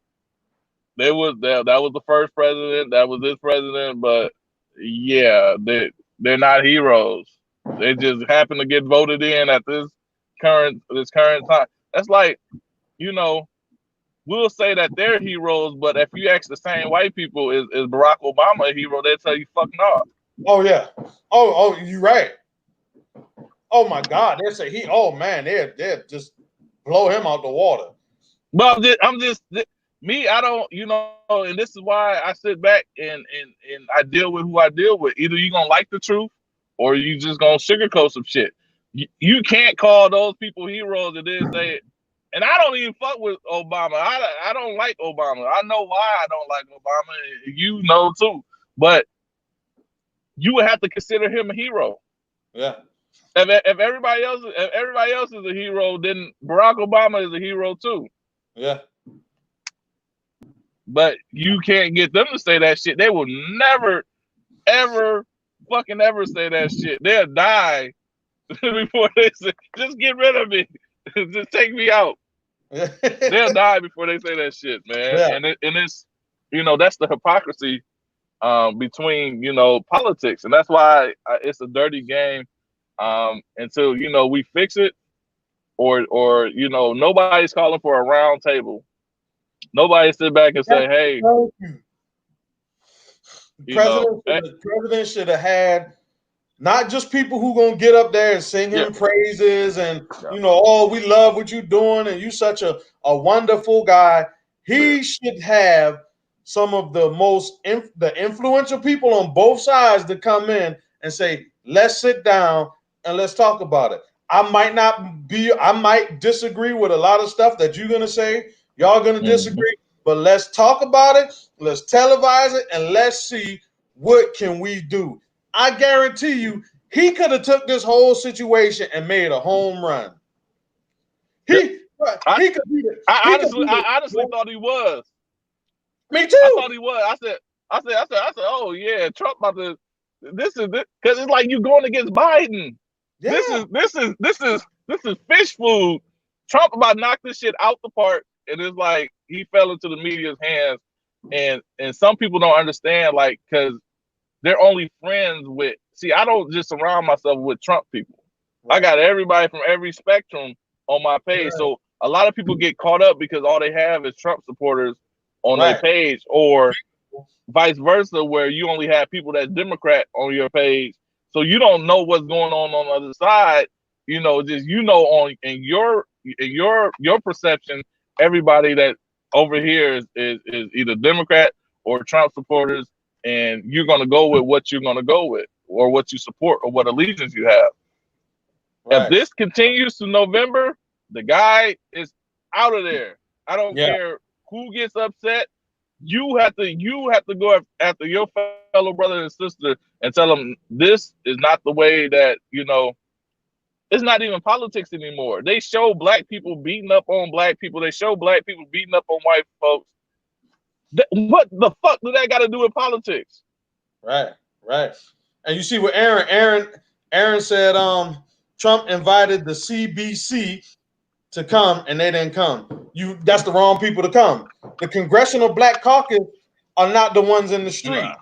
that was the first president, that was this president, but yeah, they're not heroes. They just happen to get voted in at this current time. That's like, we'll say that they're heroes, but if you ask the same white people, is Barack Obama a hero? They'll tell you, fuck no. Oh yeah. Oh, you're right. Oh my God, they say they'll just blow him out the water. Well, I'm just me. I don't, and this is why I sit back and I deal with who I deal with. Either you gonna like the truth, or you just gonna sugarcoat some shit. You can't call those people heroes and then say it. And I don't even fuck with Obama. I don't like Obama. I know why I don't like Obama. You know too. But you would have to consider him a hero. Yeah. If everybody else is a hero, then Barack Obama is a hero too. Yeah. But you can't get them to say that shit. They will never, ever, fucking ever say that shit. They'll die before they say, just get rid of me. Just take me out. They'll die before they say that shit, man. Yeah. And it's, that's the hypocrisy between, politics. And that's why it's a dirty game until, we fix it or nobody's calling for a round table. Nobody sit back and say, hey. The president should have had not just people who gonna get up there and sing him praises and we love what you're doing and you such a wonderful guy. He should have some of the influential people on both sides to come in and say, let's sit down and let's talk about it. I might disagree with a lot of stuff that you're gonna say. Y'all gonna disagree, but let's talk about it. Let's televise it and let's see what can we do. I guarantee you, he could have took this whole situation and made a home run. I honestly thought he was. Me too. I thought he was. I said, oh yeah, Trump about to. This is because it's like you're going against Biden. Yeah. This is fish food. Trump about to knock this shit out the park, and it's like he fell into the media's hands, and some people don't understand, like, because they're only friends with. See, I don't just surround myself with Trump people. Right. I got everybody from every spectrum on my page. Right. So a lot of people get caught up because all they have is Trump supporters on their page, or vice versa, where you only have people that's Democrat on your page. So you don't know what's going on the other side. In your perception, everybody that over here is either Democrat or Trump supporters, and you're going to go with what you're going to go with, or what you support, or what allegiance you have. Right. If this continues to November, the guy is out of there. I don't care who gets upset. You have to go after your fellow brother and sister and tell them this is not the way that, it's not even politics anymore. They show black people beating up on black people. They show black people beating up on white folks. What the fuck do that got to do with politics? Right. And you see what Aaron said, Trump invited the CBC to come and they didn't come. That's the wrong people to come. The Congressional Black Caucus are not the ones in the street. Nah.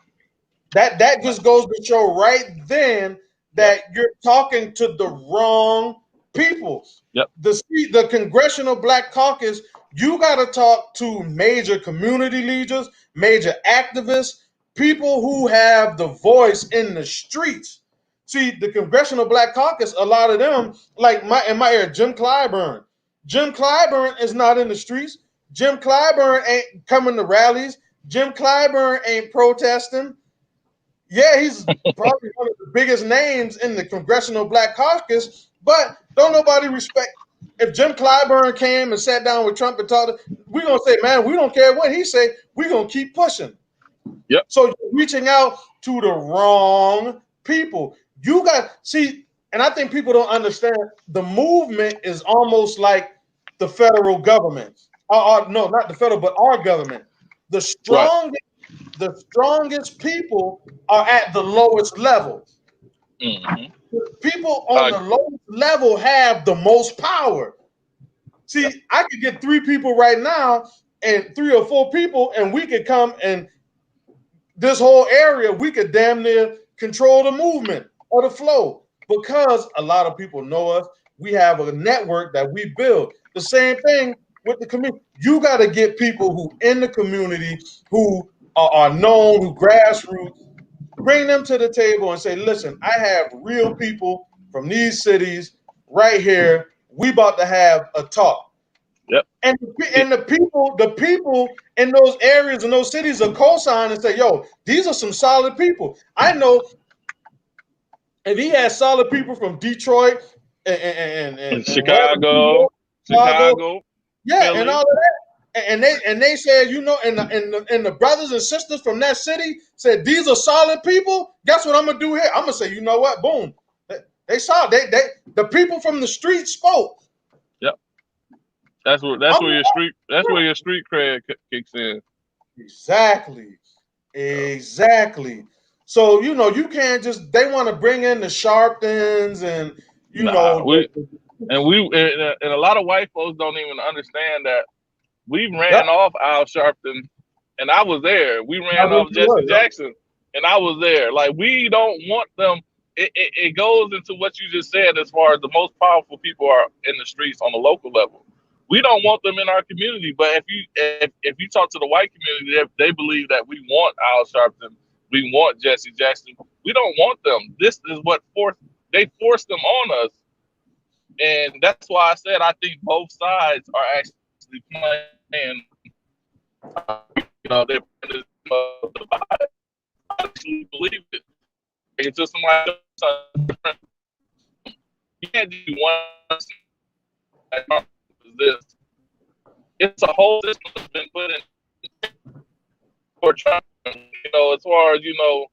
That just goes to show right then that you're talking to the wrong people. Yep. The Congressional Black Caucus, you got to talk to major community leaders, major activists, people who have the voice in the streets. See, the Congressional Black Caucus, a lot of them, like in my area, Jim Clyburn. Jim Clyburn is not in the streets. Jim Clyburn ain't coming to rallies. Jim Clyburn ain't protesting. Yeah, he's probably one of the biggest names in the Congressional Black Caucus, but don't nobody respect. If Jim Clyburn came and sat down with Trump and talked, we're going to say, man, we don't care what he say. We're going to keep pushing. Yep. So you're reaching out to the wrong people. And I think people don't understand, the movement is almost like the federal government. No, not the federal, but our government. The strongest the strongest people are at the lowest level. Mm-hmm. People on the lowest level have the most power. See, I could get 3 people right now and 3 or 4 people, and we could come and this whole area, we could damn near control the movement or the flow because a lot of people know us. We have a network that we build. The same thing with the community. You got to get people who in the community who are known, who grassroots, bring them to the table and say, listen, I have real people from these cities right here. We about to have a talk. Yep. And the people in those areas and those cities are co-sign and say, yo, these are some solid people. I know if he has solid people from Detroit and Chicago, yeah, Philly. and all of that. And they said, you know, and the brothers and sisters from that city said these are solid people. Guess what I'm gonna do here? I'm gonna say, you know what? Boom. They saw the people from the street spoke. Yep. That's where your street cred kicks in. Exactly. So you know you can't just they want to bring in the Sharptons and and a lot of white folks don't even understand that we ran off Al Sharpton, and I was there. We ran off Jesse Jackson, and I was there. Like, we don't want them. It goes into what you just said as far as the most powerful people are in the streets on the local level. We don't want them in our community, but if you talk to the white community, they believe that we want Al Sharpton, we want Jesse Jackson. We don't want them. This is what they forced them on us, and that's why I said I think both sides are actually playing. You know, they're playing this divide. I actually believe it. Until somebody does you can't do one like this. It's a whole system that's been put in for Trump. You know, as far as, you know,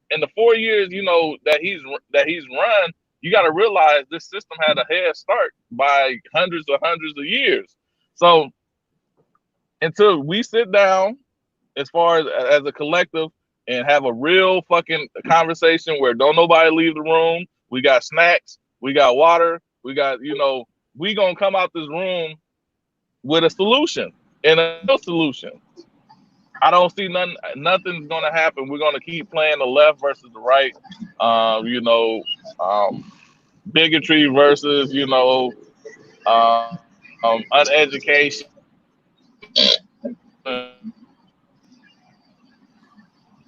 in the 4 years, you know, that he's run, you got to realize this system had a head start by hundreds of years. So until we sit down, as far as a collective, and have a real fucking conversation where don't nobody leave the room, we got snacks, we got water, we got, you know, we gonna come out this room with a solution and a solution. I don't see nothing's gonna happen. We're gonna keep playing the left versus the right, you know, bigotry versus, you know, uneducation.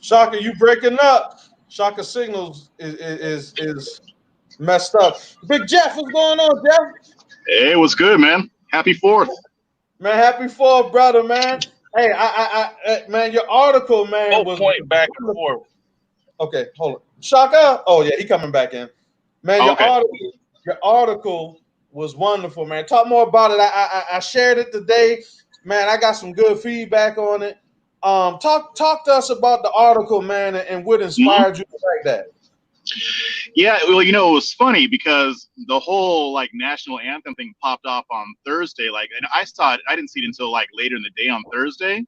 Shaka, you breaking up. Shaka signals is messed up. Big Jeff, what's going on, Jeff? Hey, what's good, man? Happy 4th. Man, happy 4th, brother, man. Hey, I man, your article, man, was point back and forth. Okay, hold on. Shaka? Oh, yeah, he coming back in. Man, your article was wonderful, man. Talk more about it. I shared it today. Man, I got some good feedback on it. Talk to us about the article, man, and what inspired you to write that. Yeah, well, you know, it was funny because the whole like national anthem thing popped off on Thursday. Like, and I didn't see it until like later in the day on Thursday.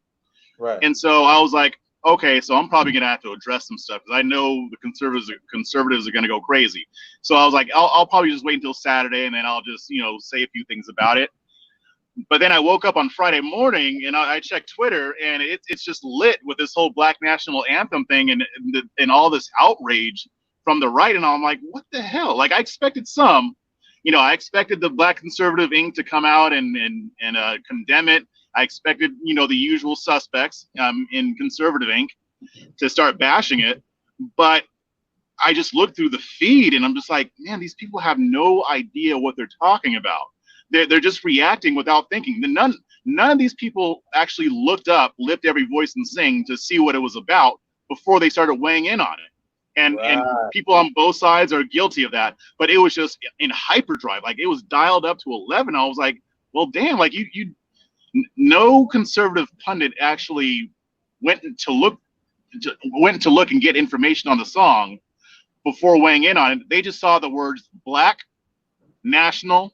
Right. And so I was like, okay, so I'm probably gonna have to address some stuff because I know the conservatives are gonna go crazy. So I was like, I'll probably just wait until Saturday and then I'll just, you know, say a few things about it. But then I woke up on Friday morning and I checked Twitter and it's just lit with this whole Black National Anthem thing and all this outrage from the right. And I'm like, what the hell? Like, I expected some, you know, I expected the Black Conservative Inc. to come out and condemn it. I expected, you know, the usual suspects in Conservative Inc. to start bashing it. But I just looked through the feed and I'm just like, man, these people have no idea what they're talking about. They're just reacting without thinking. None of these people actually looked up, lift every voice and sing to see what it was about before they started weighing in on it. And people on both sides are guilty of that. But it was just in hyperdrive. Like, it was dialed up to 11. I was like, well, damn, like no conservative pundit actually went to look and get information on the song before weighing in on it. They just saw the words Black National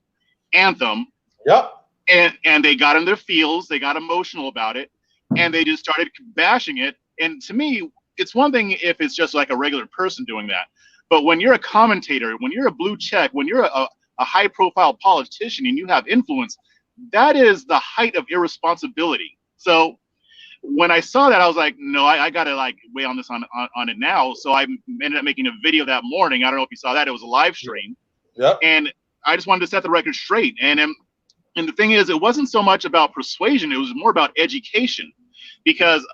Anthem. Yep. And they got in their feels, they got emotional about it, and they just started bashing it And to me, it's one thing if it's just like a regular person doing that. But when you're a commentator, when you're a blue check, when you're a high profile politician and you have influence, that is the height of irresponsibility. So when I saw that, I was like, no, I got to like weigh on this on it now. So I ended up making a video that morning. I don't know if you saw that. It was a live stream. Yep. And I just wanted to set the record straight. And the thing is, it wasn't so much about persuasion. It was more about education, because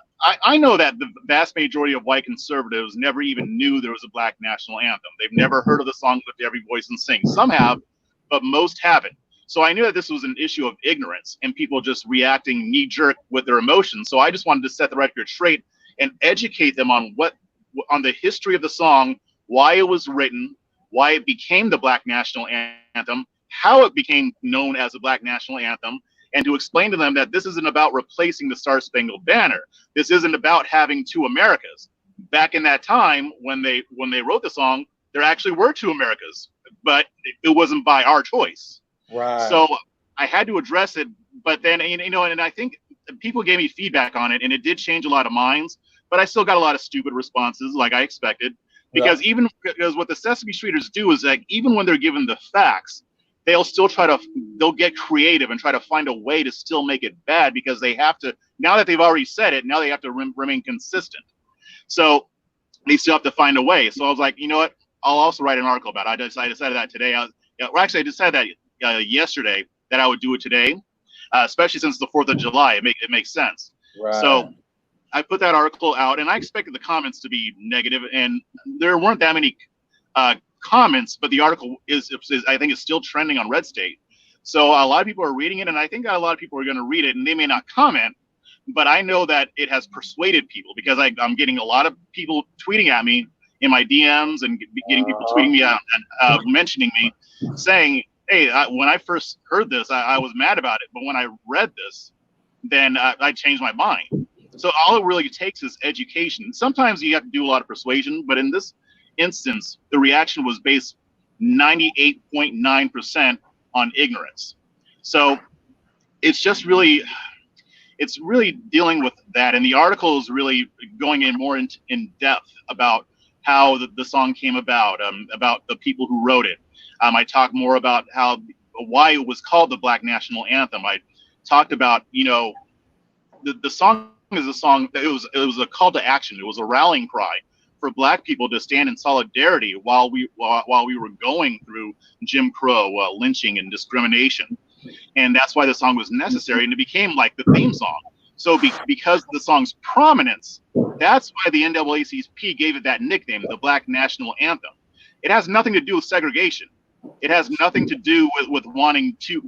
I know that the vast majority of white conservatives never even knew there was a Black national anthem. They've never heard of the song "Lift Every Voice and Sing." Some have, but most haven't. So I knew that this was an issue of ignorance and people just reacting knee-jerk with their emotions. So I just wanted to set the record straight and educate them on the history of the song, why it was written, why it became the Black national anthem, how it became known as the Black national anthem, and to explain to them that this isn't about replacing the Star Spangled Banner. This isn't about having two Americas. Back in that time, when they wrote the song, there actually were two Americas, but it wasn't by our choice. Right. So I had to address it, but then, and I think people gave me feedback on it, and it did change a lot of minds, but I still got a lot of stupid responses like I expected, because because what the Sesame Streeters do is that even when they're given the facts, they'll get creative and try to find a way to still make it bad, because they have to, now that they've already said it, now they have to remain consistent. So they still have to find a way. So I was like, you know what? I'll also write an article about it. I decided that today. I decided that yesterday that I would do it today, especially since it's the 4th of July. It makes sense. Right. So I put that article out, and I expected the comments to be negative, and there weren't that many comments, but the article is I think it's still trending on Red State. So a lot of people are reading it, and I think a lot of people are going to read it, and they may not comment, but I know that it has persuaded people, because I'm getting a lot of people tweeting at me in my DMs and getting people tweeting me out and mentioning me, saying, hey, when I first heard this, I was mad about it, but when I read this, then I changed my mind. So all it really takes is education. Sometimes you have to do a lot of persuasion, but in this instance, the reaction was based 98.9% on ignorance. So it's really dealing with that. And the article is really going in more in depth about how the song came about the people who wrote it. I talked more about why it was called the Black National Anthem. I talked about, the song is a song that it was a call to action. It was a rallying cry for Black people to stand in solidarity while we were going through Jim Crow, lynching, and discrimination. And that's why the song was necessary, and it became like the theme song. So because of the song's prominence, that's why the NAACP gave it that nickname, the Black National Anthem. It has nothing to do with segregation. It has nothing to do with wanting two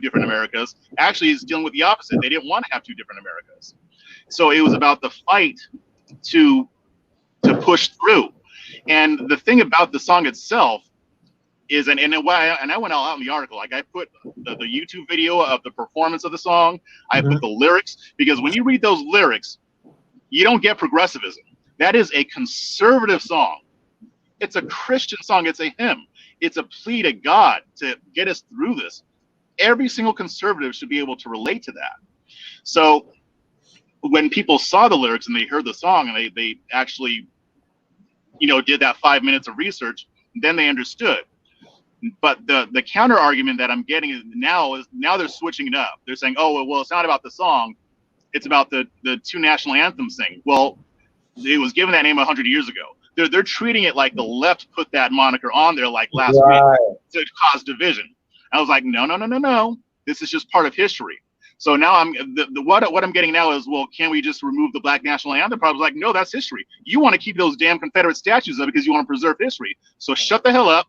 different Americas. Actually, it's dealing with the opposite. They didn't want to have two different Americas. So it was about the fight to push through. And the thing about the song itself is, and I went all out in the article. Like I put the YouTube video of the performance of the song. I put the lyrics, because when you read those lyrics, you don't get progressivism. That is a conservative song. It's a Christian song. It's a hymn. It's a plea to God to get us through this. Every single conservative should be able to relate to that. So when people saw the lyrics and they heard the song and they actually, did that 5 minutes of research, then they understood. But the counter argument that I'm getting is now they're switching it up. They're saying, oh, well, it's not about the song. It's about the two national anthems thing. Well, it was given that name 100 years ago. They're treating it like the left put that moniker on there like last week to cause division. I was like, no. This is just part of history. So now what I'm getting now is, well, can we just remove the Black National Anthem? I was like, no, that's history. You want to keep those damn Confederate statues up because you want to preserve history. So shut the hell up,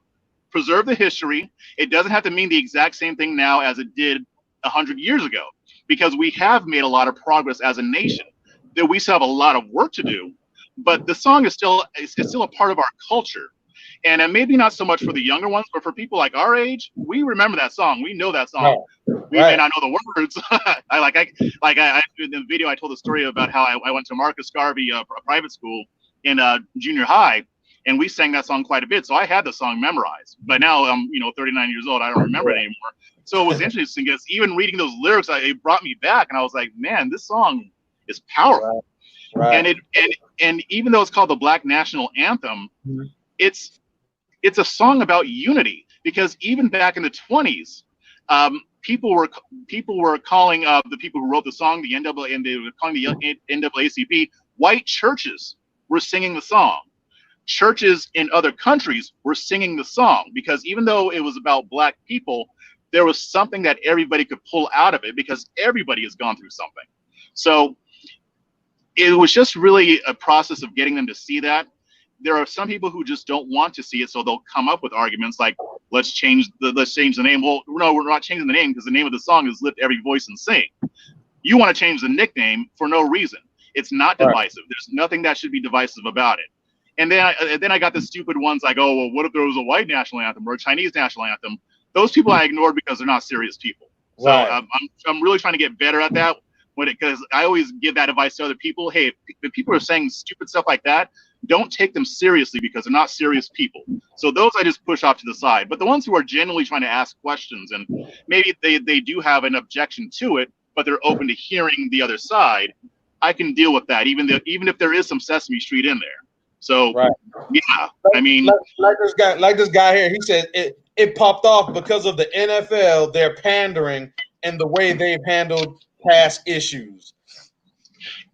preserve the history. It doesn't have to mean the exact same thing now as it did 100 years ago, because we have made a lot of progress as a nation. That we still have a lot of work to do. But the song is still a part of our culture, and maybe not so much for the younger ones, but for people like our age, we remember that song. We know that song. We may not know the words. I in the video I told the story about how I went to Marcus Garvey, a private school in junior high, and we sang that song quite a bit. So I had the song memorized. But now I'm 39 years old. I don't remember it anymore. So it was interesting because even reading those lyrics, it brought me back, and I was like, man, this song is powerful. Right. And even though it's called the Black National Anthem, it's a song about unity, because even back in the 20s, people were calling the people who wrote the song the NAACP, and they were calling the NAACP. White churches were singing the song. Churches in other countries were singing the song, because even though it was about Black people, there was something that everybody could pull out of it, because everybody has gone through something. So it was just really a process of getting them to see that. There are some people who just don't want to see it, so they'll come up with arguments like, let's change the name. Well, no, we're not changing the name, because the name of the song is Lift Every Voice and Sing. You want to change the nickname for no reason. It's not divisive. There's nothing that should be divisive about it. And then I got the stupid ones like, oh, well, what if there was a white national anthem or a Chinese national anthem? Those people I ignored because they're not serious people. So I'm really trying to get better at that, because I always give that advice to other people. Hey, if people are saying stupid stuff like that, don't take them seriously, because they're not serious people. So those I just push off to the side. But the ones who are genuinely trying to ask questions, and maybe they do have an objection to it, but they're open to hearing the other side, I can deal with that, even if there is some Sesame Street in there. So yeah, I mean, like this guy here, he said it popped off because of the NFL, their pandering, and the way they've handled past issues.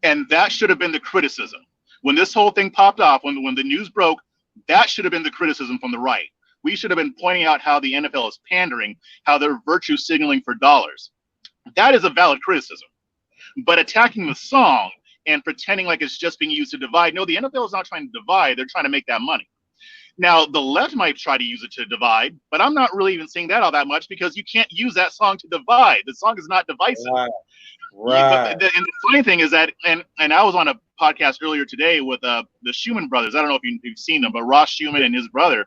And that should have been the criticism. When this whole thing popped off, when the news broke, that should have been the criticism from the right. We should have been pointing out how the NFL is pandering, how they're virtue signaling for dollars. That is a valid criticism. But attacking the song and pretending like it's just being used to divide. No, the NFL is not trying to divide. They're trying to make that money. Now, the left might try to use it to divide, but I'm not really even seeing that all that much, because you can't use that song to divide. The song is not divisive. Right. And the funny thing is that, and I was on a podcast earlier today with the Schumann brothers. I don't know if you've seen them, but Ross Schumann and his brother.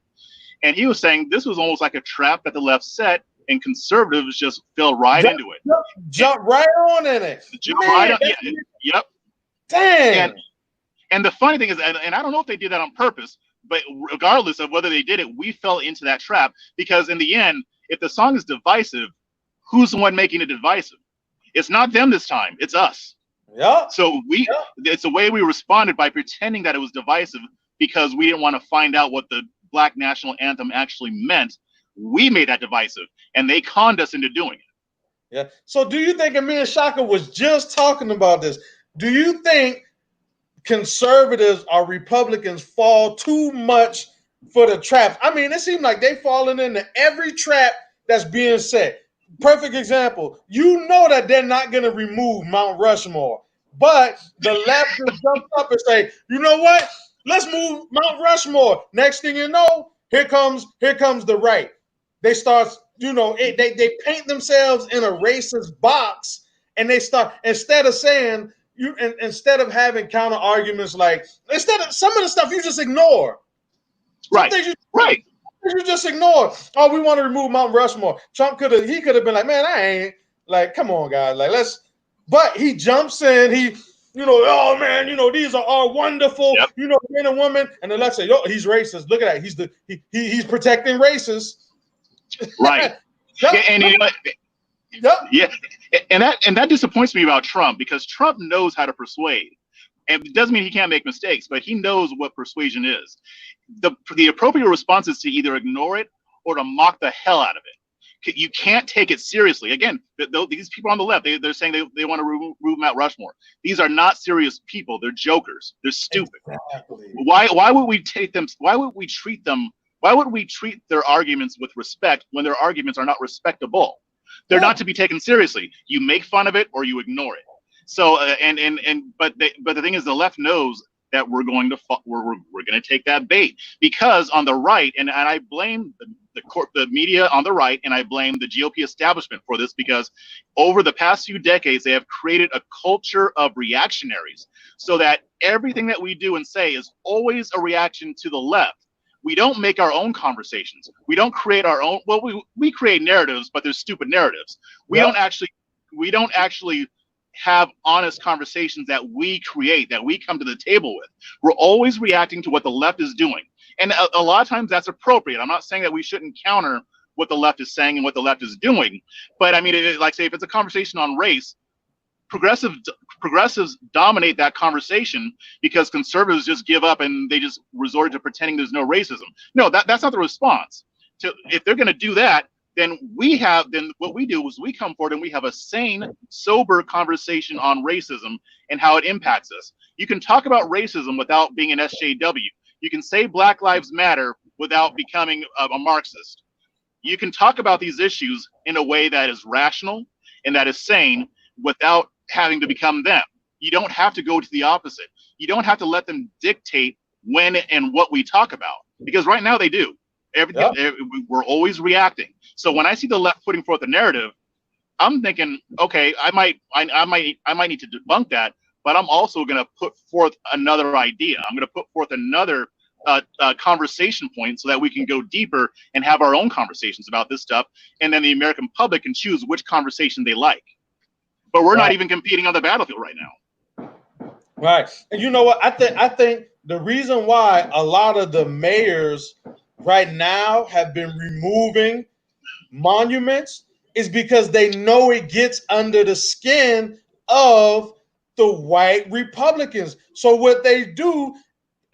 And he was saying this was almost like a trap that the left set, and conservatives just fell right into it. Jump right on in it. Yep. Damn. And the funny thing is, and I don't know if they did that on purpose, but regardless of whether they did it, we fell into that trap, because in the end, if the song is divisive, who's the one making it divisive? It's not them this time, it's us. Yeah. So it's the way we responded, by pretending that it was divisive, because we didn't want to find out what the Black National Anthem actually meant. We made that divisive, and they conned us into doing it. Yeah. So do you think, and me and Shaka was just talking about this, do you think conservatives or Republicans fall too much for the traps? I mean, it seems like they falling into every trap that's being set. Perfect example. You know that they're not going to remove Mount Rushmore, but the left just jumps up and say, you know what? Let's move Mount Rushmore. Next thing you know, here comes the right. They start, they paint themselves in a racist box, and they start, instead of having counter arguments, like, instead of some of the stuff you just ignore. Right. You just ignore. Oh, we want to remove Mount Rushmore. Trump could have been like, man, I ain't, like, come on, guys, like, but he jumps in, oh man, these are all wonderful, men and women, and then let's say, he's racist. Look at that, he's protecting racists. Right. And that disappoints me about Trump, because Trump knows how to persuade. And it doesn't mean he can't make mistakes, but he knows what persuasion is. The appropriate response is to either ignore it or to mock the hell out of it. You can't take it seriously. Again, these people on the left, they're saying they want to remove Mount Rushmore. These are not serious people. They're jokers. They're stupid. Exactly. Why would we take them? Why would we treat them? Why would we treat their arguments with respect when their arguments are not respectable? They're not to be taken seriously. You make fun of it or you ignore it. So but the thing is, the left knows that we're going to take that bait, because on the right, and I blame the media on the right, and I blame the GOP establishment for this, because over the past few decades they have created a culture of reactionaries, so that everything that we do and say is always a reaction to the left. We don't make our own conversations. We don't create our own. Well, we create narratives, but they're stupid narratives. We don't actually have honest conversations that we create, that we come to the table with. We're always reacting to what the left is doing. And a lot of times that's appropriate. I'm not saying that we shouldn't counter what the left is saying and what the left is doing. But I mean, like, say, if it's a conversation on race, progressives dominate that conversation because conservatives just give up and they just resort to pretending there's no racism. No, that's not the response. If they're going to do that, then what we do is we come forward and we have a sane, sober conversation on racism and how it impacts us. You can talk about racism without being an SJW. You can say Black Lives Matter without becoming a Marxist. You can talk about these issues in a way that is rational and that is sane without having to become them. You don't have to go to the opposite. You don't have to let them dictate when and what we talk about, because right now they do. We're always reacting. So when I see the left putting forth a narrative, I'm thinking, okay, I might need to debunk that, but I'm also going to put forth another idea. I'm going to put forth another conversation point so that we can go deeper and have our own conversations about this stuff, and then the American public can choose which conversation they like. But we're not even competing on the battlefield right now. Right. And you know what? I think the reason why a lot of the mayors right now have been removing monuments is because they know it gets under the skin of the white Republicans. So what they do,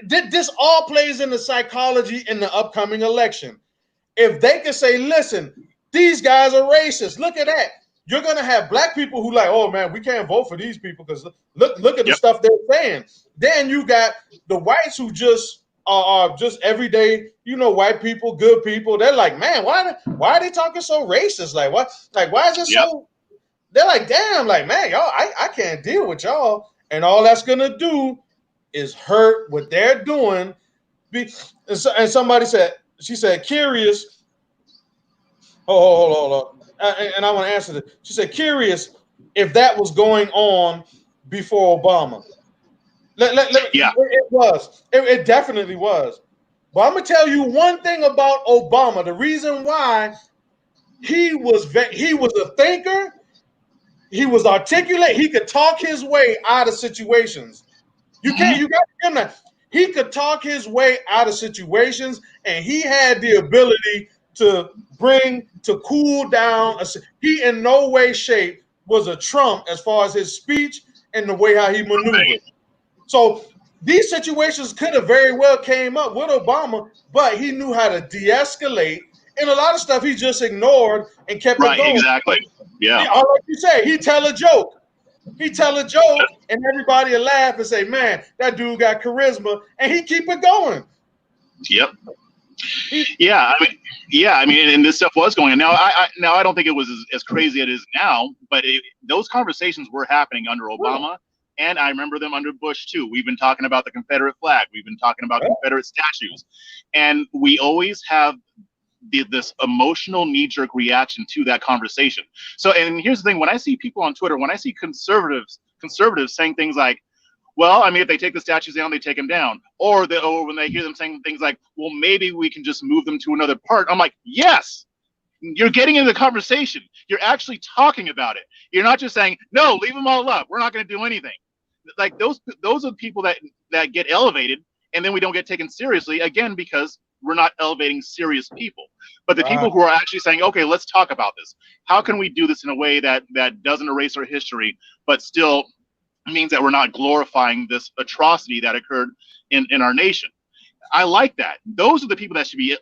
this all plays into psychology in the upcoming election. If they can say, listen, these guys are racist, look at that. You're going to have black people who like, oh man, we can't vote for these people because look at the stuff they're saying. Then you got the whites who just are just everyday, white people, good people. They're like, man, why are they talking so racist? Like what? Like why is it so? They're like, damn, like man, y'all, I can't deal with y'all, and all that's gonna do is hurt what they're doing. And somebody said, she said, curious. Hold on. And I want to answer this. She said, curious if that was going on before Obama. It was. It definitely was. But I'm going to tell you one thing about Obama. The reason why he was a thinker, he was articulate, he could talk his way out of situations. You got to give him that. He could talk his way out of situations, and he had the ability to cool down. He in no way, shape was a Trump as far as his speech and the way how he maneuvered. Right. So these situations could have very well came up with Obama, but he knew how to de-escalate, and a lot of stuff he just ignored and kept it going. Right, exactly. Yeah. Like you say, he tell a joke, and everybody will laugh and say, "Man, that dude got charisma," and he keep it going. Yep. I mean, and this stuff was going on. Now, I don't think it was as crazy as it is now, but those conversations were happening under Obama, and I remember them under Bush too. We've been talking about the Confederate flag. We've been talking about Confederate statues, and we always have this emotional knee-jerk reaction to that conversation. So, and here's the thing: when I see people on Twitter, when I see conservatives saying things like, well, I mean, if they take the statues down, they take them down. Or when they hear them saying things like, well, maybe we can just move them to another part. I'm like, yes, you're getting into the conversation. You're actually talking about it. You're not just saying, no, leave them all up. We're not going to do anything. Like those are the people that get elevated, and then we don't get taken seriously, again, because we're not elevating serious people. But the people who are actually saying, okay, let's talk about this. How can we do this in a way that doesn't erase our history, but still means that we're not glorifying this atrocity that occurred in our nation? I like that. Those are the people that should be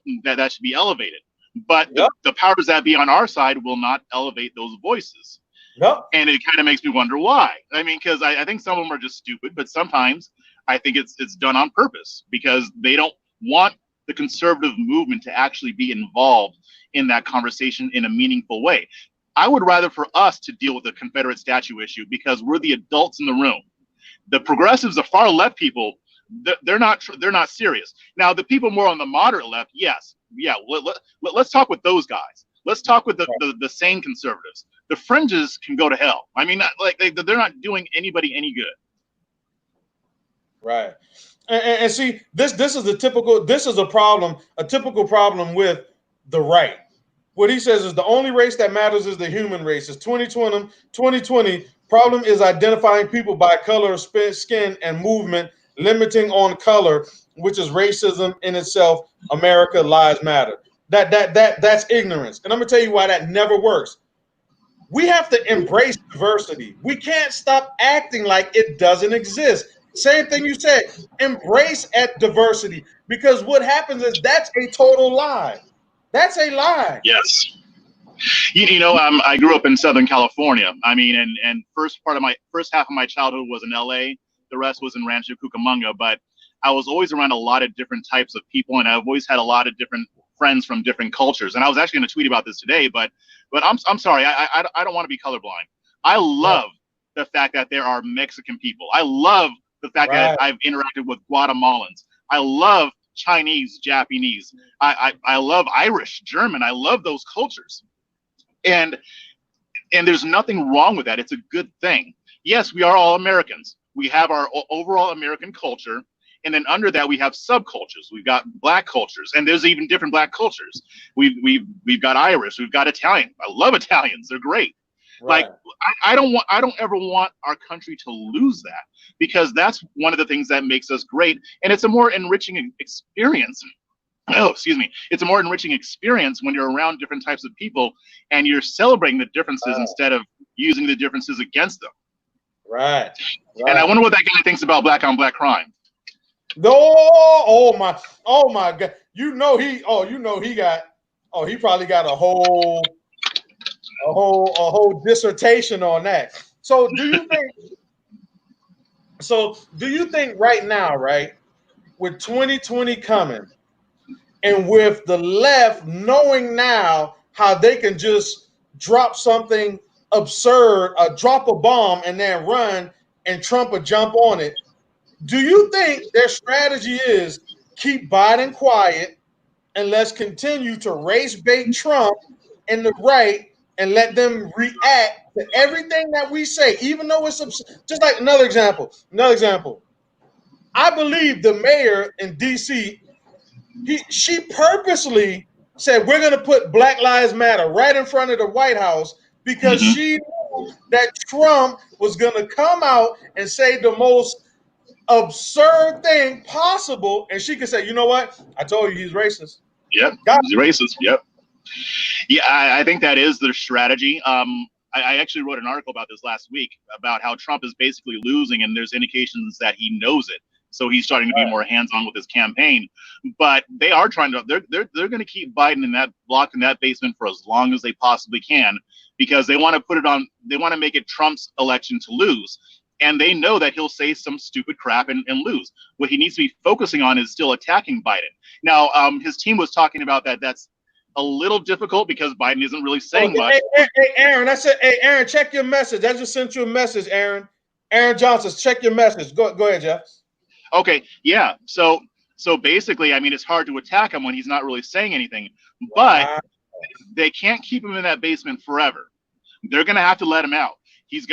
elevated. But the powers that be on our side will not elevate those voices. And it kind of makes me wonder why. I mean, because I think some of them are just stupid, but sometimes I think it's done on purpose because they don't want the conservative movement to actually be involved in that conversation in a meaningful way. I would rather for us to deal with the Confederate statue issue because we're the adults in the room. The progressives, the far left people, they're not serious. Now, the people more on the moderate left, yes, let's talk with those guys. Let's talk with the sane conservatives. The fringes can go to hell. I mean, they're not doing anybody any good. Right. And see, this is a typical problem with the right. What he says is the only race that matters is the human race. It's 2020. Problem is identifying people by color of skin and movement, limiting on color, which is racism in itself. America lives matter. That's ignorance. And I'm gonna tell you why that never works. we have to embrace diversity. We can't stop acting like it doesn't exist. Same thing you said, embrace at diversity, because what happens is that's a total lie. That's a lie. Yes. I grew up in Southern California. I mean, and first half of my childhood was in LA. The rest was in Rancho Cucamonga. But I was always around a lot of different types of people, and I've always had a lot of different friends from different cultures. And I was actually going to tweet about this today, but I'm sorry, I don't want to be colorblind. I love the fact that there are Mexican people. I love the fact that I've interacted with Guatemalans. I love Chinese, Japanese. I love Irish, German. I love those cultures. And there's nothing wrong with that. It's a good thing. Yes, we are all Americans. We have our overall American culture. And then under that, we have subcultures. We've got Black cultures, and there's even different Black cultures. We've got Irish. We've got Italian. I love Italians. They're great. Right. Like I don't ever want our country to lose that, because that's one of the things that makes us great, and it's a more enriching experience. Oh, excuse me. It's a more enriching experience when you're around different types of people and you're celebrating the differences instead of using the differences against them. Right. And I wonder what that guy thinks about black on black crime. No, oh my God! He probably got a whole dissertation on that. So do you think right now, right, with 2020 coming, and with the left knowing now how they can just drop something absurd, drop a bomb and then run, and Trump will jump on it? Do you think their strategy is keep Biden quiet and let's continue to race bait Trump and the right and let them react to everything that we say, even though it's just like another example? I believe the mayor in DC, she purposely said we're going to put Black Lives Matter right in front of the White House because she knew that Trump was going to come out and say the most absurd thing possible, and she could say, you know what? I told you he's racist. Yep, he's racist. Yep. Yeah, I think that is their strategy. I actually wrote an article about this last week about how Trump is basically losing, and there's indications that he knows it. So he's starting to be more hands-on with his campaign. But they are trying to. They're going to keep Biden locked in that basement for as long as they possibly can, because they want to put it on. They want to make it Trump's election to lose. And they know that he'll say some stupid crap and lose. What he needs to be focusing on is still attacking Biden. Now, his team was talking about that. That's a little difficult because Biden isn't really saying much. Hey, Aaron, hey, Aaron, check your message. I just sent you a message, Aaron. Aaron Johnson, check your message. Go ahead, Jeff. Okay, yeah. So basically, I mean, it's hard to attack him when he's not really saying anything. But they can't keep him in that basement forever. They're going to have to let him out. He's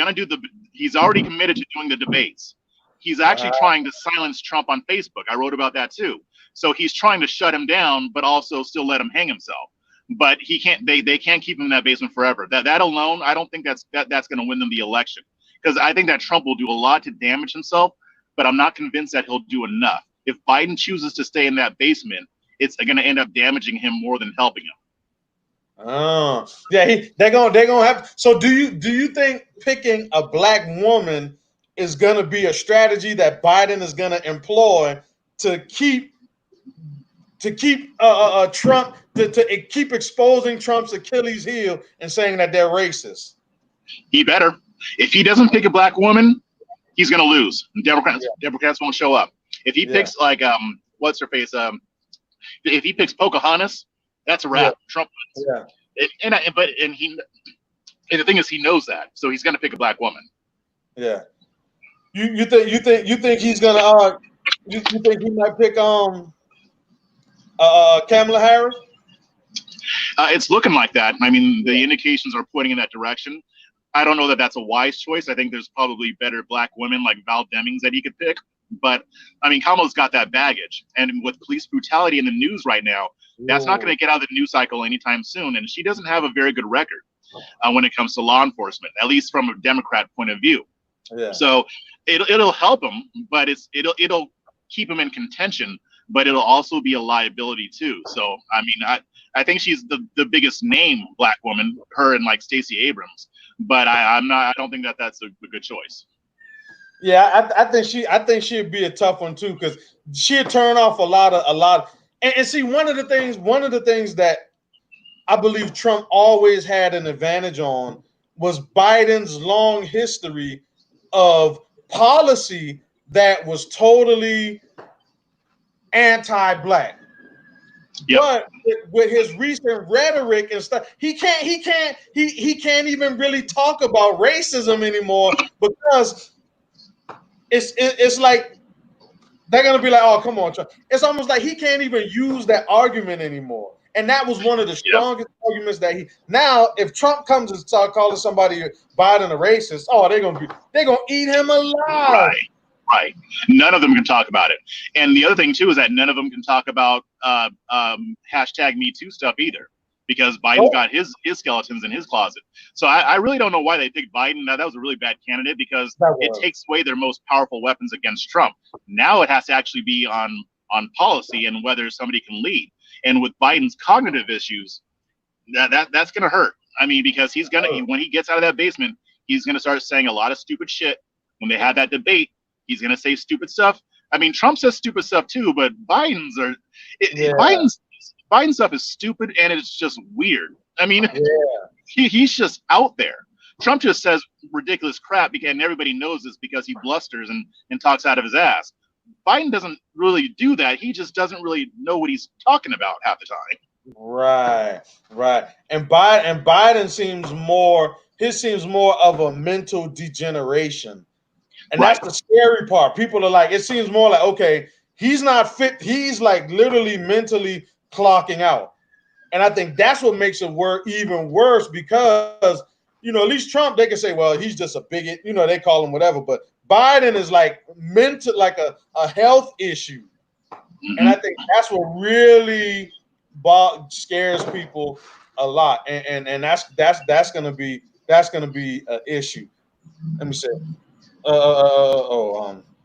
already committed to doing the debates. He's actually trying to silence Trump on Facebook. I wrote about that too. So he's trying to shut him down, but also still let him hang himself. But he can't. They can't keep him in that basement forever. That alone, I don't think that's going to win them the election, because I think that Trump will do a lot to damage himself, but I'm not convinced that he'll do enough. If Biden chooses to stay in that basement, it's going to end up damaging him more than helping him. Oh, yeah, they're gonna have. So do you think picking a Black woman is gonna be a strategy that Biden is gonna employ to keep Trump to keep exposing Trump's Achilles heel and saying that they're racist? He better. If he doesn't pick a Black woman, he's gonna lose. Democrats won't show up. If he picks what's her face? If he picks Pocahontas, that's a wrap. Yeah. Trump wins. Yeah. And the thing is, he knows that, so he's gonna pick a Black woman. Yeah. You think he's gonna you think he might pick Kamala Harris? It's looking like that. I mean, the indications are pointing in that direction. I don't know that that's a wise choice. I think there's probably better Black women like Val Demings that he could pick. But I mean, Kamala's got that baggage, and with police brutality in the news right now, that's not going to get out of the news cycle anytime soon. And she doesn't have a very good record when it comes to law enforcement, at least from a Democrat point of view. Yeah. So it'll help him, but it'll keep him in contention, but it'll also be a liability too. So I mean, I think she's the biggest name Black woman, her and like Stacey Abrams. but I'm not. I don't think that that's a good choice. Yeah, I think she'd be a tough one too, because she'd turn off a lot. And see, one of the things that I believe Trump always had an advantage on was Biden's long history of policy that was totally anti-black. Yep. But with his recent rhetoric and stuff, he can't even really talk about racism anymore, because it's like they're gonna be like, oh, come on, Trump. It's almost like he can't even use that argument anymore. And that was one of the strongest arguments that now, if Trump comes and start calling somebody Biden a racist, oh, they're gonna eat him alive. Right. None of them can talk about it. And the other thing too is that none of them can talk about hashtag Me Too stuff either, because Biden's got his skeletons in his closet. So I really don't know why they picked Biden. That was a really bad candidate, because it takes away their most powerful weapons against Trump. Now it has to actually be on policy and whether somebody can lead. And with Biden's cognitive issues, that's gonna hurt. I mean, because when he gets out of that basement, he's gonna start saying a lot of stupid shit. When they have that debate, he's gonna say stupid stuff. I mean, Trump says stupid stuff too, but Biden's stuff is stupid, and it's just weird. I mean, he's just out there. Trump just says ridiculous crap, and everybody knows this because he blusters and talks out of his ass. Biden doesn't really do that. He just doesn't really know what he's talking about half the time. Right. And Biden seems more of a mental degeneration. And that's the scary part. People are like, it seems more like, okay, he's not fit. He's like literally mentally clocking out. And I think that's what makes it even worse, because, at least Trump, they can say, well, he's just a bigot. They call him whatever. But Biden is like mental, like a health issue. Mm-hmm. And I think that's what really scares people a lot. And that's gonna be an issue. Let me say.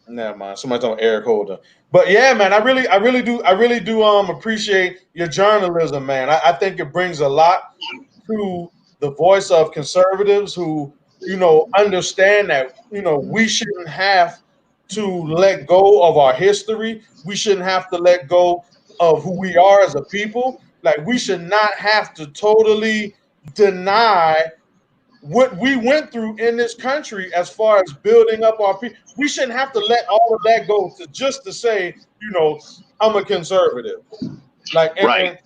Never mind. Somebody's on Eric Holder. But yeah, man, I really do appreciate your journalism, man. I think it brings a lot to the voice of conservatives who, understand that, we shouldn't have to let go of our history. We shouldn't have to let go of who we are as a people. Like, we should not have to totally deny what we went through in this country as far as building up our people. We shouldn't have to let all of that go to say, I'm a conservative. Like, and,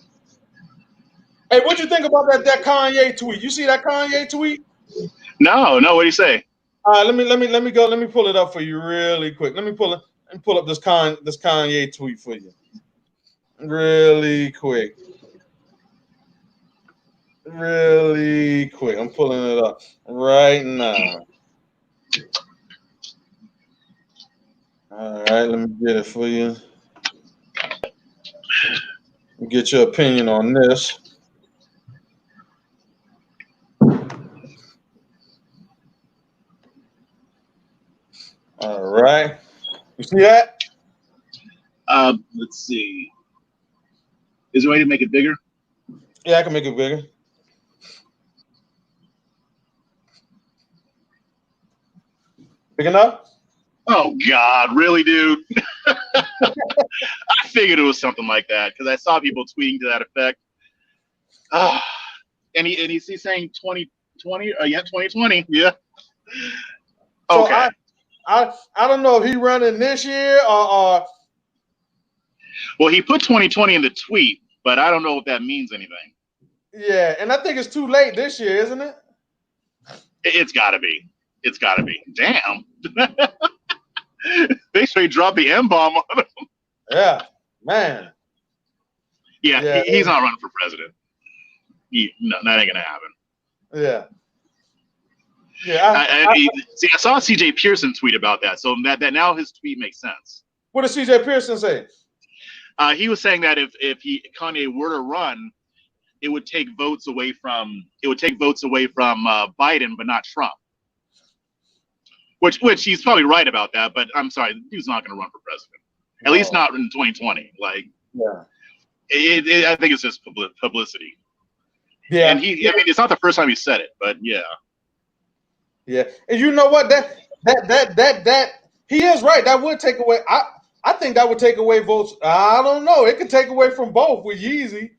hey, what'd you think about that Kanye tweet? You see that Kanye tweet? No. What do you say? Let me pull it up for you really quick. Let me pull up this Kanye tweet for you really quick. I'm pulling it up right now. All right, let me get it for you. Get your opinion on this. All right. You see that? Let's see. Is there a way to make it bigger? Yeah, I can make it bigger. Big enough? Oh God, really, dude? I figured it was something like that because I saw people tweeting to that effect. And he's saying 2020. Yeah, 2020. Yeah. Okay. So I don't know if he running this year or. Well, he put 2020 in the tweet, but I don't know if that means anything. Yeah, and I think it's too late this year, isn't it? It's got to be. Damn. They straight dropped the M-bomb on him. Yeah, man. Yeah, he's not running for president. No, that ain't gonna happen. Yeah. I saw CJ Pearson tweet about that, so that now his tweet makes sense. What did CJ Pearson say? He was saying that if Kanye were to run, it would take votes away from Biden, but not Trump. Which he's probably right about that, but I'm sorry, the dude's not going to run for president. At least not in 2020. Like, I think it's just publicity. Yeah, and it's not the first time he said it, but yeah. Yeah, and you know what? That he is right. That would take away. I think that would take away votes. I don't know. It could take away from both with Yeezy.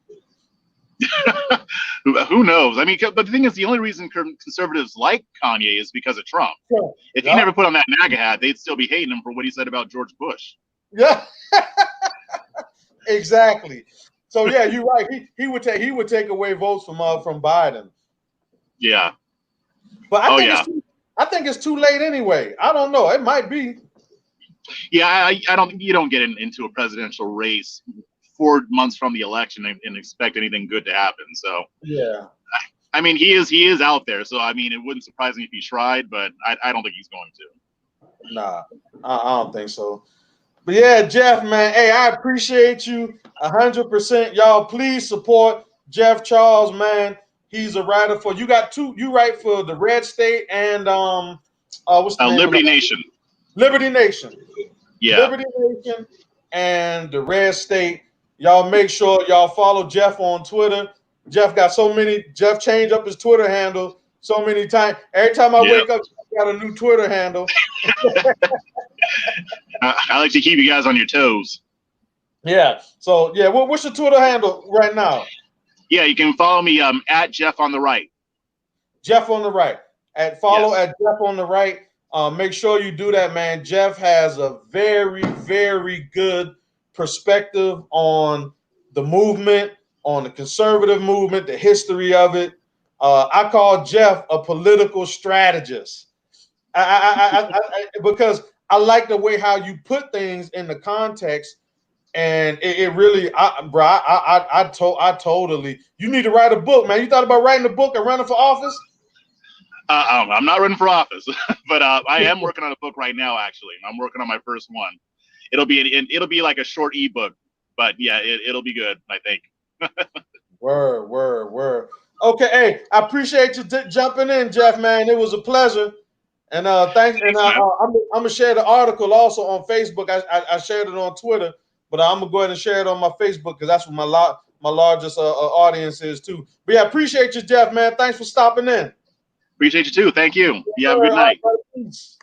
Who knows? I mean, but the thing is, the only reason conservatives like Kanye is because of Trump. Yeah. If he never put on that MAGA hat, they'd still be hating him for what he said about George Bush. Yeah, exactly. So yeah, you're right. He would take away votes from Biden. Yeah. But I think it's too late anyway. I don't know. It might be. Yeah, I don't. You don't get into a presidential race 4 months from the election and expect anything good to happen. So yeah, I mean, he is out there. So I mean, it wouldn't surprise me if he tried, but I don't think he's going to. Nah, I don't think so. But yeah, Jeff, man, hey, I appreciate you 100%. Y'all, please support Jeff Charles, man. He's a writer for you write for the Red State and what's the name Liberty Nation. Liberty Nation. Yeah. Liberty Nation and the Red State. Y'all make sure y'all follow Jeff on Twitter. Jeff changed up his Twitter handle so many times. Every time I wake up, he got a new Twitter handle. I like to keep you guys on your toes. Yeah. So yeah, what's your Twitter handle right now? Yeah, you can follow me at Jeff on the Right. Jeff on the Right. At Jeff on the Right. Make sure you do that, man. Jeff has a very, very good perspective on the movement, on the conservative movement, the history of it. I call Jeff a political strategist. Because I like the way how you put things in the context, and it really, I totally. You need to write a book, man. You thought about writing a book and running for office? I'm not running for office, but I am working on a book right now. Actually, I'm working on my first one. It'll be like a short ebook, but yeah, it'll be good, I think. Word. Okay, hey, I appreciate you jumping in, Jeff, man. It was a pleasure. And thanks. And I'm gonna share the article also on Facebook. I shared it on Twitter, but I'm gonna go ahead and share it on my Facebook because that's what my largest audience is too. But yeah, appreciate you, Jeff, man. Thanks for stopping in. Appreciate you too. Thank you. You have a good night. Peace.